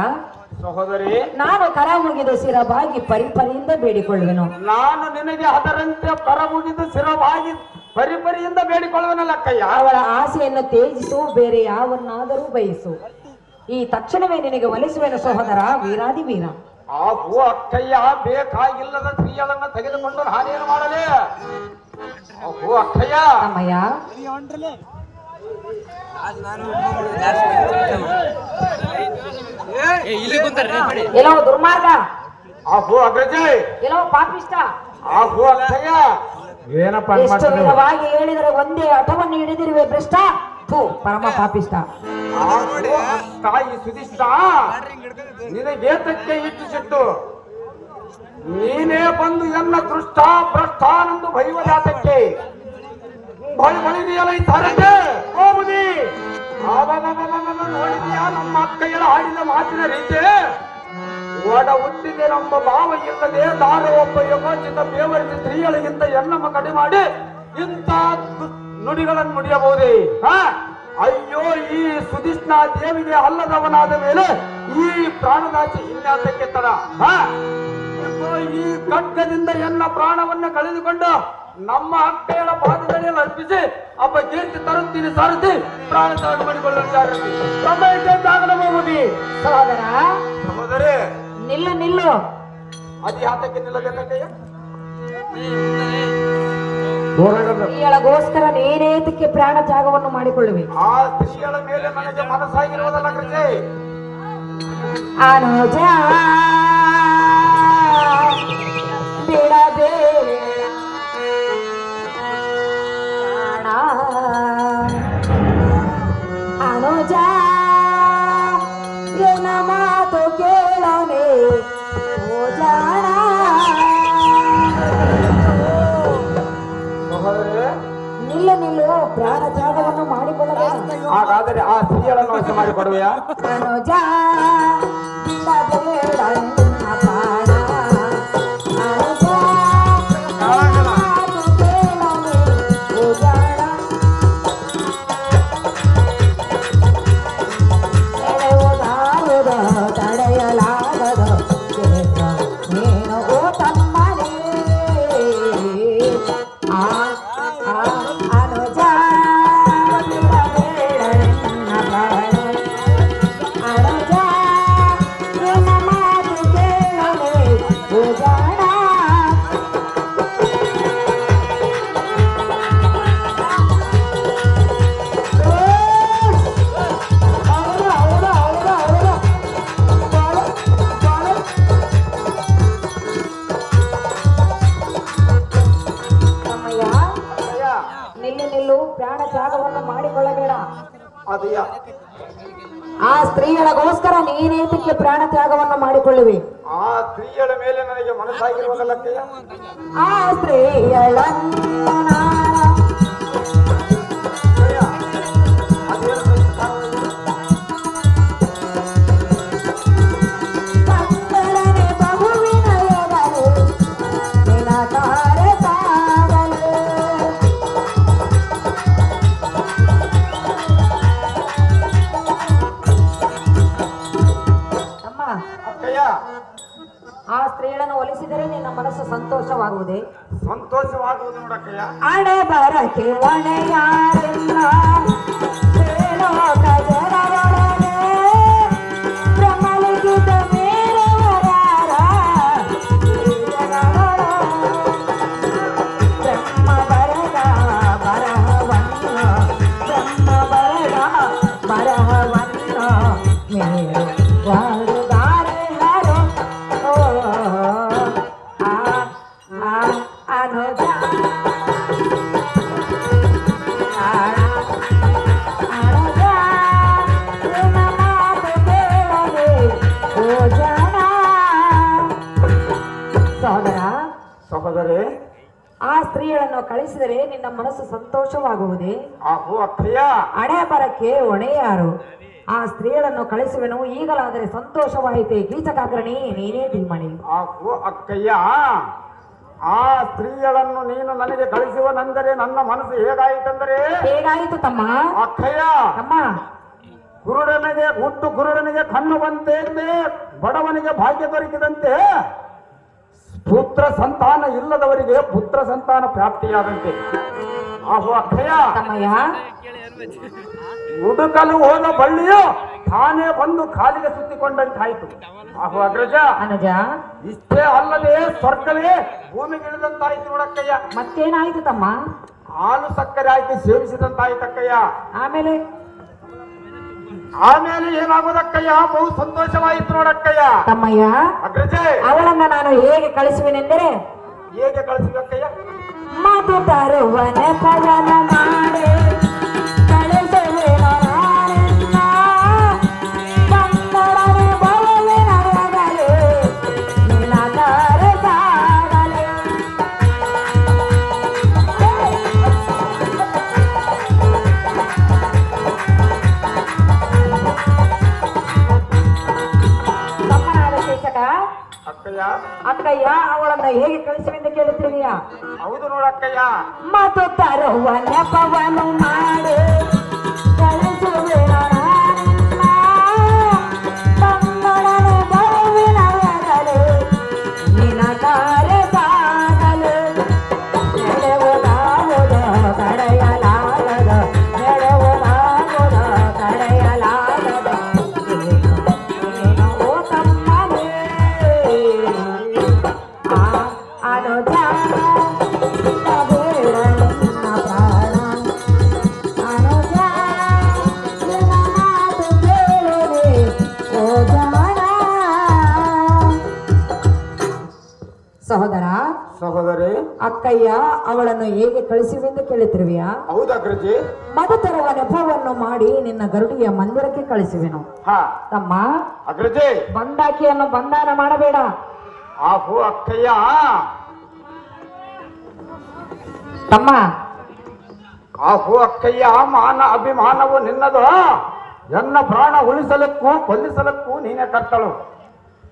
ಸಹೋದರಿ, ನಾನು ಕರ ಮುಗಿದು ಶಿರಬಾಗಿ ಪರಿಪರಿಯಿಂದ ಬೇಡಿಕೊಳ್ಳುವೆನು. ನಾನು ನಿನಗೆ ಅದರಂತೆ ಕರ ಮುಗಿದು ಶಿರವಾಗಿ ಪರಿಪರಿಯಿಂದ ಬೇಡಿಕೊಳ್ಳುವನಲ್ಲಕ್ಕಯ್ಯ. ಅವಳ ಆಸೆಯನ್ನು ತ್ಯಜಿಸು, ಬೇರೆ ಯಾವನ್ನಾದರೂ ಬಯಸು. ಈ ತಕ್ಷಣವೇ ನಿನಗೆ ಒಲಿಸುವೆನು ಸಹೋದರ, ವೀರಾದಿ ವೀರ. ಹಾಗೂ ಅಕ್ಕಯ್ಯ, ಬೇಕಾಗಿಲ್ಲದ ಸ್ತ್ರೀಯಳನ್ನ ತೆಗೆದುಕೊಂಡು ನಾನೇನು ಮಾಡಲೇ? ಹಾಗೂ ಅಕ್ಕಯ್ಯ, ತಮ್ಮಯ್ಯ, ಎಲ್ಲೋ ದುರ್ಮಾರ್ಗ, ಹಾಗೂ ಅಗ್ರಜೆ, ಎಲ್ಲೋ ಪಾಪಿಷ್ಟ, ಹಾಗೂ ಅಕ್ಕಯ್ಯ, ಏನಪ್ಪ ಎಷ್ಟು ವಿಧವಾಗಿ ಹೇಳಿದರೆ ಒಂದೇ ಹಠವನ್ನು ಹಿಡಿದಿರುವೆ ಭ್ರಷ್ಟ. ಥೂ, ಪರಮ ಪಾಪಿಷ್ಟ. ಹಾಗೂ ತಾಯಿ ಸುಧಿಷ್ಟ, ನಿನಗೇತಕ್ಕೆ ಇಟ್ಟು ಸಿಟ್ಟು? ನೀನೇ ಬಂದು ಎನ್ನ ದೃಷ್ಟ ಭ್ರಷ್ಟಾನಂದು ಭೈವಜಾತಕ್ಕೆ ಬಳಿದೆಯಲ್ಲ ಈ ತರತೆ ಹೋಗುದಿ. ನೋಡಿದೀಯ ನಮ್ಮ ಅಕ್ಕಯ್ಯರ ಆಡಿದ ಮಾತಿನ ರೀತಿ? ಒಡ ಹುಟ್ಟಿದೆ ನಮ್ಮ ಭಾವ ಇಲ್ಲದೆ ದಾರ ಒಬ್ಬ ಯೋಚಿತ ಬೇವರಿಸಿ ಸ್ತ್ರೀಯಳಿಗಿಂತ ಹೆಣ್ಣಮ್ಮ ಕಡಿ ಮಾಡಿ ಇಂಥ ನುಡಿಗಳನ್ನು ನುಡಿಯಬಹುದೇ? ಅಯ್ಯೋ, ಈ ಸುಧಿಷ್ಣ ದೇವಿಗೆ ಅಲ್ಲದವನಾದ ಮೇಲೆ ಈ ಪ್ರಾಣದಾಚೆ ಇನ್ಯಾತಕ್ಕೆ ತರ? ಈ ಖಡ್ಗದಿಂದ ಎನ್ನ ಪ್ರಾಣವನ್ನ ಕಳೆದುಕೊಂಡು ನಮ್ಮ ಅಕ್ಕಯ್ಯರ ಪಾದಗಳಲ್ಲಿ ಅರ್ಪಿಸಿ ಅಪ್ಪ ಕೀರ್ತಿ ತರುತ್ತೀನಿ ಸಾರಥಿ ಪ್ರಾಣ ತ್ಯಾಗ ಮಾಡಿಕೊಳ್ಳುತ್ತಾರೆ. ಸಹೋದರ, ಸಹೋದರಿ, ನಿಲ್ಲು ನಿಲ್ಲು. ಅದು ಯಾತಕ್ಕೆ ನಿಲ್ಲಬೇಕಯ್ಯ? ಸ್ತ್ರೀಯಳಗೋಸ್ಕರ ನೇನೇತಕ್ಕೆ ಪ್ರಾಣ ತ್ಯಾಗವನ್ನು ಮಾಡಿಕೊಳ್ಳುವೆ? ಆ ಸ್ತ್ರೀಯಳ ಮೇಲೆ ನನಗೆ ಮನಸ್ಸಾಗಿರುವುದಲ್ಲ ಕೃಷಿ. ಅನುಜ ಬಿಡಬೇಡ ಅನುಜ, ಎನ್ನ ಮಾತು ಕೇಳನೆ ಓ ಜಾಣ. ನಿಲ್ಲು ನಿಲ್ಲು, ಪ್ರಾಣ ತ್ಯಾಗವನ್ನು ಮಾಡಿಕೊಳ್ಳಬೇಡ. ಹಾಗಾದರೆ ಆ ಸ್ತ್ರೀಯಳನ್ನು ವಶ ಮಾಡಿಕೊಡುವೆಯಾ? ಅನುಜ ಆ ಸ್ತ್ರೀಯಳಗೋಸ್ಕರ ನೀನೇತಕ್ಕೆ ಪ್ರಾಣ ತ್ಯಾಗವನ್ನು ಮಾಡಿಕೊಳ್ಳುವೆ? ಆ ಸ್ತ್ರೀಯಳ ಮೇಲೆ ನನಗೆ ಮನಸ್ಸಾಗಿರುವುದಲ್ಲಕ್ಕೆಯ. ಆ ಸ್ತ್ರೀಯಳನ್ನು ಆ ಸ್ತ್ರೀಗಳನ್ನು ಒಲಿಸಿದರೆ ನಿನ್ನ ಮನಸ್ಸು ಸಂತೋಷವಾಗುವುದೇ? ಸಂತೋಷವಾಗುವುದು ನೋಡಕ್ಕಯ್ಯ. ಅಡೆ ಬರಕ್ಕೆ ಒಣೆಯಾರಿಲ್ಲ ಜನರೊಳಗೆ ಬ್ರಹ್ಮಲಿಖಿತ ಬೇರೆಯವರಾರ ಬ್ರಹ್ಮ ಬರದ ಬರಹವನ್ನು ಬ್ರಹ್ಮ ಬರದ ಬರಹವನ್ನು ಸಹೋದರೇ, ಆ ಸ್ತ್ರೀಗಳನ್ನು ಕಳಿಸಿದರೆ ನಿನ್ನ ಮನಸ್ಸು ಸಂತೋಷವಾಗುವುದೇ? ಅಕ್ಕಯ್ಯ, ಹಣೆ ಬರಕ್ಕೆ ಹೊಣೆಯಾರು? ಆ ಸ್ತ್ರೀಗಳನ್ನು ಕಳಿಸುವೆನು, ಈಗಲಾದರೆ ಸಂತೋಷವಾಯಿತೆ. ಕೀಚಕಾಗ್ರಣಿ ನೀನೇ ಧೀಮಣಿ. ಅಕ್ಕಯ್ಯ, ಆ ಸ್ತ್ರೀಗಳನ್ನು ನೀನು ನನಗೆ ಕಳಿಸುವನೆಂದರೆ ನನ್ನ ಮನಸ್ಸು ಹೇಗಾಯಿತೆಂದರೆ? ಹೇಗಾಯಿತು ತಮ್ಮ? ಅಕ್ಕಯ್ಯ, ತಮ್ಮ, ಕುರುಡನಿಗೆ ಹುಟ್ಟು ಕುರುಡನಿಗೆ ಕಣ್ಣು ಬಂತೆ, ಬಡವನಿಗೆ ಭಾಗ್ಯ ದೊರಕಿದಂತೆ ಪುತ್ರ ಸಂತಾನ ಇಲ್ಲದವರಿಗೆ ಪುತ್ರ ಸಂತಾನ ಪ್ರಾಪ್ತಿಯಾದಂತೆ. ಅಕ್ಕಯ್ಯ, ತಮ್ಮಯ್ಯ, ಹುಡುಕಲು ಹೋದ ಬಳ್ಳಿಯು ತಾನೇ ಬಂದು ಕಾಲಿಗೆ ಸುತ್ತಿಕೊಂಡಂತಾಯ್ತು. ಅಗ್ರಜ, ಅನುಜ, ಇಷ್ಟೇ ಅಲ್ಲದೆ ಸ್ವರ್ಗವೇ ಭೂಮಿಗೆ ಇಳಿದಂತಾಯ್ತು ನೋಡಕ್ಕಯ್ಯ. ಮತ್ತೇನಾಯ್ತು ತಮ್ಮ? ಹಾಲು ಸಕ್ಕರೆ ಹಾಕಿ ಸೇವಿಸಿದಂತಾಯ್ತಕ್ಕಯ್ಯ. ಆಮೇಲೆ ಏನಾಗೋದಕ್ಕಯ್ಯ? ಬಹು ಸಂತೋಷವಾಯಿತು ನೋಡಕ್ಕಯ್ಯ. ತಮ್ಮಯ್ಯ, ಅಗ್ರಜೆ, ಅವಳನ್ನ ನಾನು ಹೇಗೆ ಕಳಿಸುವೆನೆಂದರೆ? ಹೇಗೆ ಕಳಿಸಬೇಕಯ್ಯ? ಮಧು ತರುವ ನೆಪವನ ಮಾಡಿ ಕಳಿಸುವೆ ನಾನೆನ್ನ ಬಂದೊಡನೆ ಬರುವಿನ ಒಳಗಡೆ ನಿನಗಾರೆ ಸಾಗಲೆ. ತಮ್ಮನಾದ ಶಿಕ್ಷಕ ಅಕ್ಕಯ್ಯ, ಅವಳನ್ನ ಹೇಗೆ ಕಳಿಸುವೆಂದು ಕೇಳುತ್ತೀವಿಯಾ? ಹೌದು ನೋಡಕ್ಕಯ್ಯ. ಮಧು ತರುವ ನೆಪವನ್ನು ಮಾಡಿ ಕಳಿಸುವೆ ನಾನೆನ್ನ ಬಂದೊಡನೆ ಬರುವಿನ ಒಳಗಡೆ ನಿನಗಾರೆ ಸಾಗಲೆ. ನಡೆಯುವುದಾಗುವುದು ತಡೆಯಲಾಗದ, ನಡೆಯುವುದಾಗುವುದು ತಡೆಯಲಾಗದ ಏನೋ ತಮ್ಮನೇ ಅನುಜ ಸಹೋದರ, ಸಹೋದರಿ, ಅಕ್ಕಯ್ಯ ಅವಳನ್ನು ಹೇಗೆ ಕಳಿಸುವೆಂದು ಕೇಳುತ್ತಿರುವೆಯಾ? ಹೌದಾ ಗುರುಜಿ? ಮಧು ತರುವ ನೆಪವನ್ನು ಮಾಡಿ ನಿನ್ನ ಗರುಡಿಯ ಮಂದಿರಕ್ಕೆ ಕಳಿಸುವೆನು. ತಮ್ಮ, ಅಗ್ರಜಿ, ಬಂದಾಕಿಯನ್ನು ಬಂಧನ ಮಾಡಬೇಡ. ಅಕ್ಕಯ್ಯ, ತಮ್ಮ, ಅಕ್ಕಯ್ಯ, ಮಾನ ಅಭಿಮಾನವು ನಿನ್ನದು. ಎನ್ನ ಪ್ರಾಣ ಉಳಿಸಲಕ್ಕೂ ಕೊಲ್ಲಿಸಲಕ್ಕೂ ನೀನೇ ಕರ್ತಳು.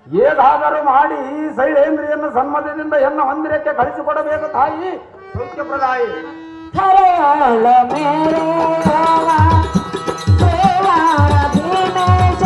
ಏನಾದರೂ ಮಾಡಿ ಈ ಶೈಲೇಂದ್ರಿಯನ್ನು ಸನ್ಮತದಿಂದ ಎನ್ನ ಮಂದಿರಕ್ಕೆ ಕಳಿಸಿಕೊಡಬೇಕು ತಾಯಿ ಸೌಖ್ಯಪ್ರದಾಯಿ. ಹರೆಯಾಳ ಮೇರೆ ದೇವಾರ ಭೀಮೇಶ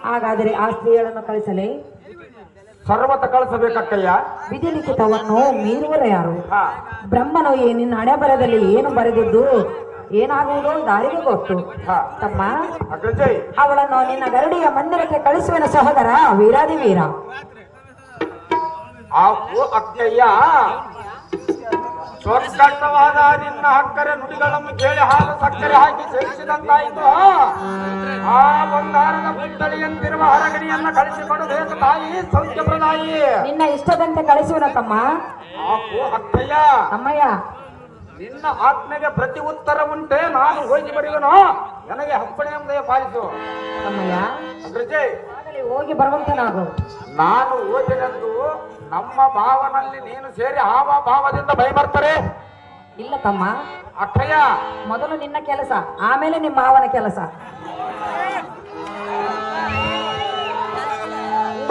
ಹಾಗಾದರೆ ಆ ಸ್ತ್ರೀಗಳನ್ನು ಕಳಿಸಲೇ? ಸರ್ವತ ಕಳಿಸಬೇಕಕ್ಕಯ್ಯ. ವಿಧಿಲಿಖಿತವನ್ನು ಮೀರುವರ ಯಾರು? ಬ್ರಹ್ಮನು ನಿನ್ನ ಹಣೆ ಬರದಲ್ಲಿ ಏನು ಬರೆದಿದ್ದು ಏನಾಗುವುದೋ ದಾರಿಗೆ ಗೊತ್ತು. ತಮ್ಮ, ಅವಳನ್ನು ನಿನ್ನ ಗರಡಿಯ ಮಂದಿರಕ್ಕೆ ಕಳಿಸುವೆನ ಸಹೋದರ ವೀರಾದಿ ವೀರ. ಅಕ್ಕಯ್ಯ, ಸ್ವರ್ಗಟ್ಟವಾದ ನಿನ್ನ ಅಕ್ಕರೆ ನುಡಿಗಳನ್ನು ಕೇಳಿ ಹಾಲು ಸಕ್ಕರೆ ಹಾಕಿ ಸೇರಿಸಿದಂತಾಯಿತು. ಆ ಬಂಗಾರದ ಪುತ್ತಳಿಯಂತಿರುವ ಹರಗಣಿಯನ್ನ ಕಳಿಸಿಕೊಡಬೇಕು ತಾಯಿ ಸೌಖ್ಯಪ್ರದಾಯಿ. ನಿನ್ನ ಇಷ್ಟದಂತೆ ಕಳಿಸುವನ ತಮ್ಮ. ಅಕ್ಕಯ್ಯ, ಅಮ್ಮಯ್ಯ, ನಿನ್ನ ಆತ್ಮೆಗೆ ಪ್ರತಿ ಉತ್ತರ ಉಂಟೆ, ನಾನು ಹೋಗಿ ಬರುವನು. ನನಗೆ ಅಪ್ಪಣೆ ಎಂಬುದೇ ಪಾಲಿಸು. ಅಮ್ಮಯ್ಯ, ಹೋಗಿ ಬರುವಂತ ನಾನು ಓದಿನೆಂದು ನಮ್ಮ ಭಾವನಲ್ಲಿ ನೀನು ಸೇರಿ ಹಾವ ಭಾವದಿಂದ ಭಯಬರ್ತಾರೆ. ಇಲ್ಲ ತಮ್ಮ. ಅಕ್ಕಯ್ಯ, ಮೊದಲು ನಿನ್ನ ಕೆಲಸ, ಆಮೇಲೆ ನಿಮ್ಮ ಮಾವನ ಕೆಲಸ.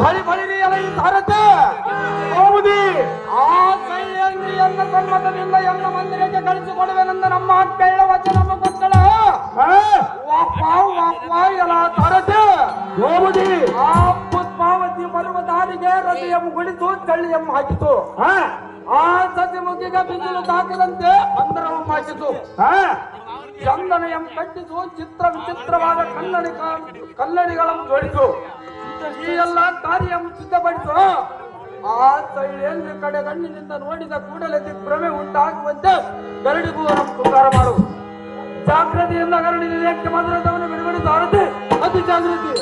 ಬಳಿ ಬಳಿರಿ ಅಲ್ಲ ಈ ಸಾರಥಿ. ಹೌದಿ, ಆ ಸೈಯಂದ್ರಿಯನ್ನ ಸನ್ಮತದಿಂದ ಎನ್ನ ಮಂದಿರಕ್ಕೆ ಕಳಿಸಿಕೊಡುವೆನೆಂದ ನಮ್ಮ ಅಕ್ಕಯ್ಯ ವಚನ ಕೊಟ್ಟಳ. ಎಲ್ಲ ಸಾರಥಿ ಹೋಗುದಿ. ಆ ಪುಷ್ಪಾವತಿ ಬರುವ ದಾರಿಗೆ ರಥೆಯಂ ಗುಡಿತು ಚಳ್ಳಿಯಂ ಹಾಕಿತು. ಆ ಸತಿಮುಖಿಗೆ ಬಿಸಿಲು ತಾಕದಂತೆ ಅಂದರವಂ ಹಾಕಿತು. ಚಂದನೆಯಂ ಕಟ್ಟಿತು, ಚಿತ್ರ ವಿಚಿತ್ರವಾದ ಕಲ್ಲಡಿಗಳನ್ನು ಜೋಡಿಸು. ಈ ಎಲ್ಲ ಕಾರ್ಯಂ ಸಿದ್ಧಪಡಿಸು. ಆ ಶೈಲೇಂದ್ರ ಕಡೆ ಕಣ್ಣಿನಿಂದ ನೋಡಿದ ಕೂಡಲೇ ದಿಗ್ಭ್ರಮೆ ಉಂಟಾಗುವಂತೆ ಗರಡಿಗೂ ಪುಕಾರ ಮಾಡು. ಜಾಗೃತಿಯಿಂದ ಗರಡಿ ನಿಲಯಕ್ಕೆ ಮಾತ್ರ ಬಿಡುಗಡೆ ಸಾರದೆ ಅತಿ ಜಾಗೃತಿ.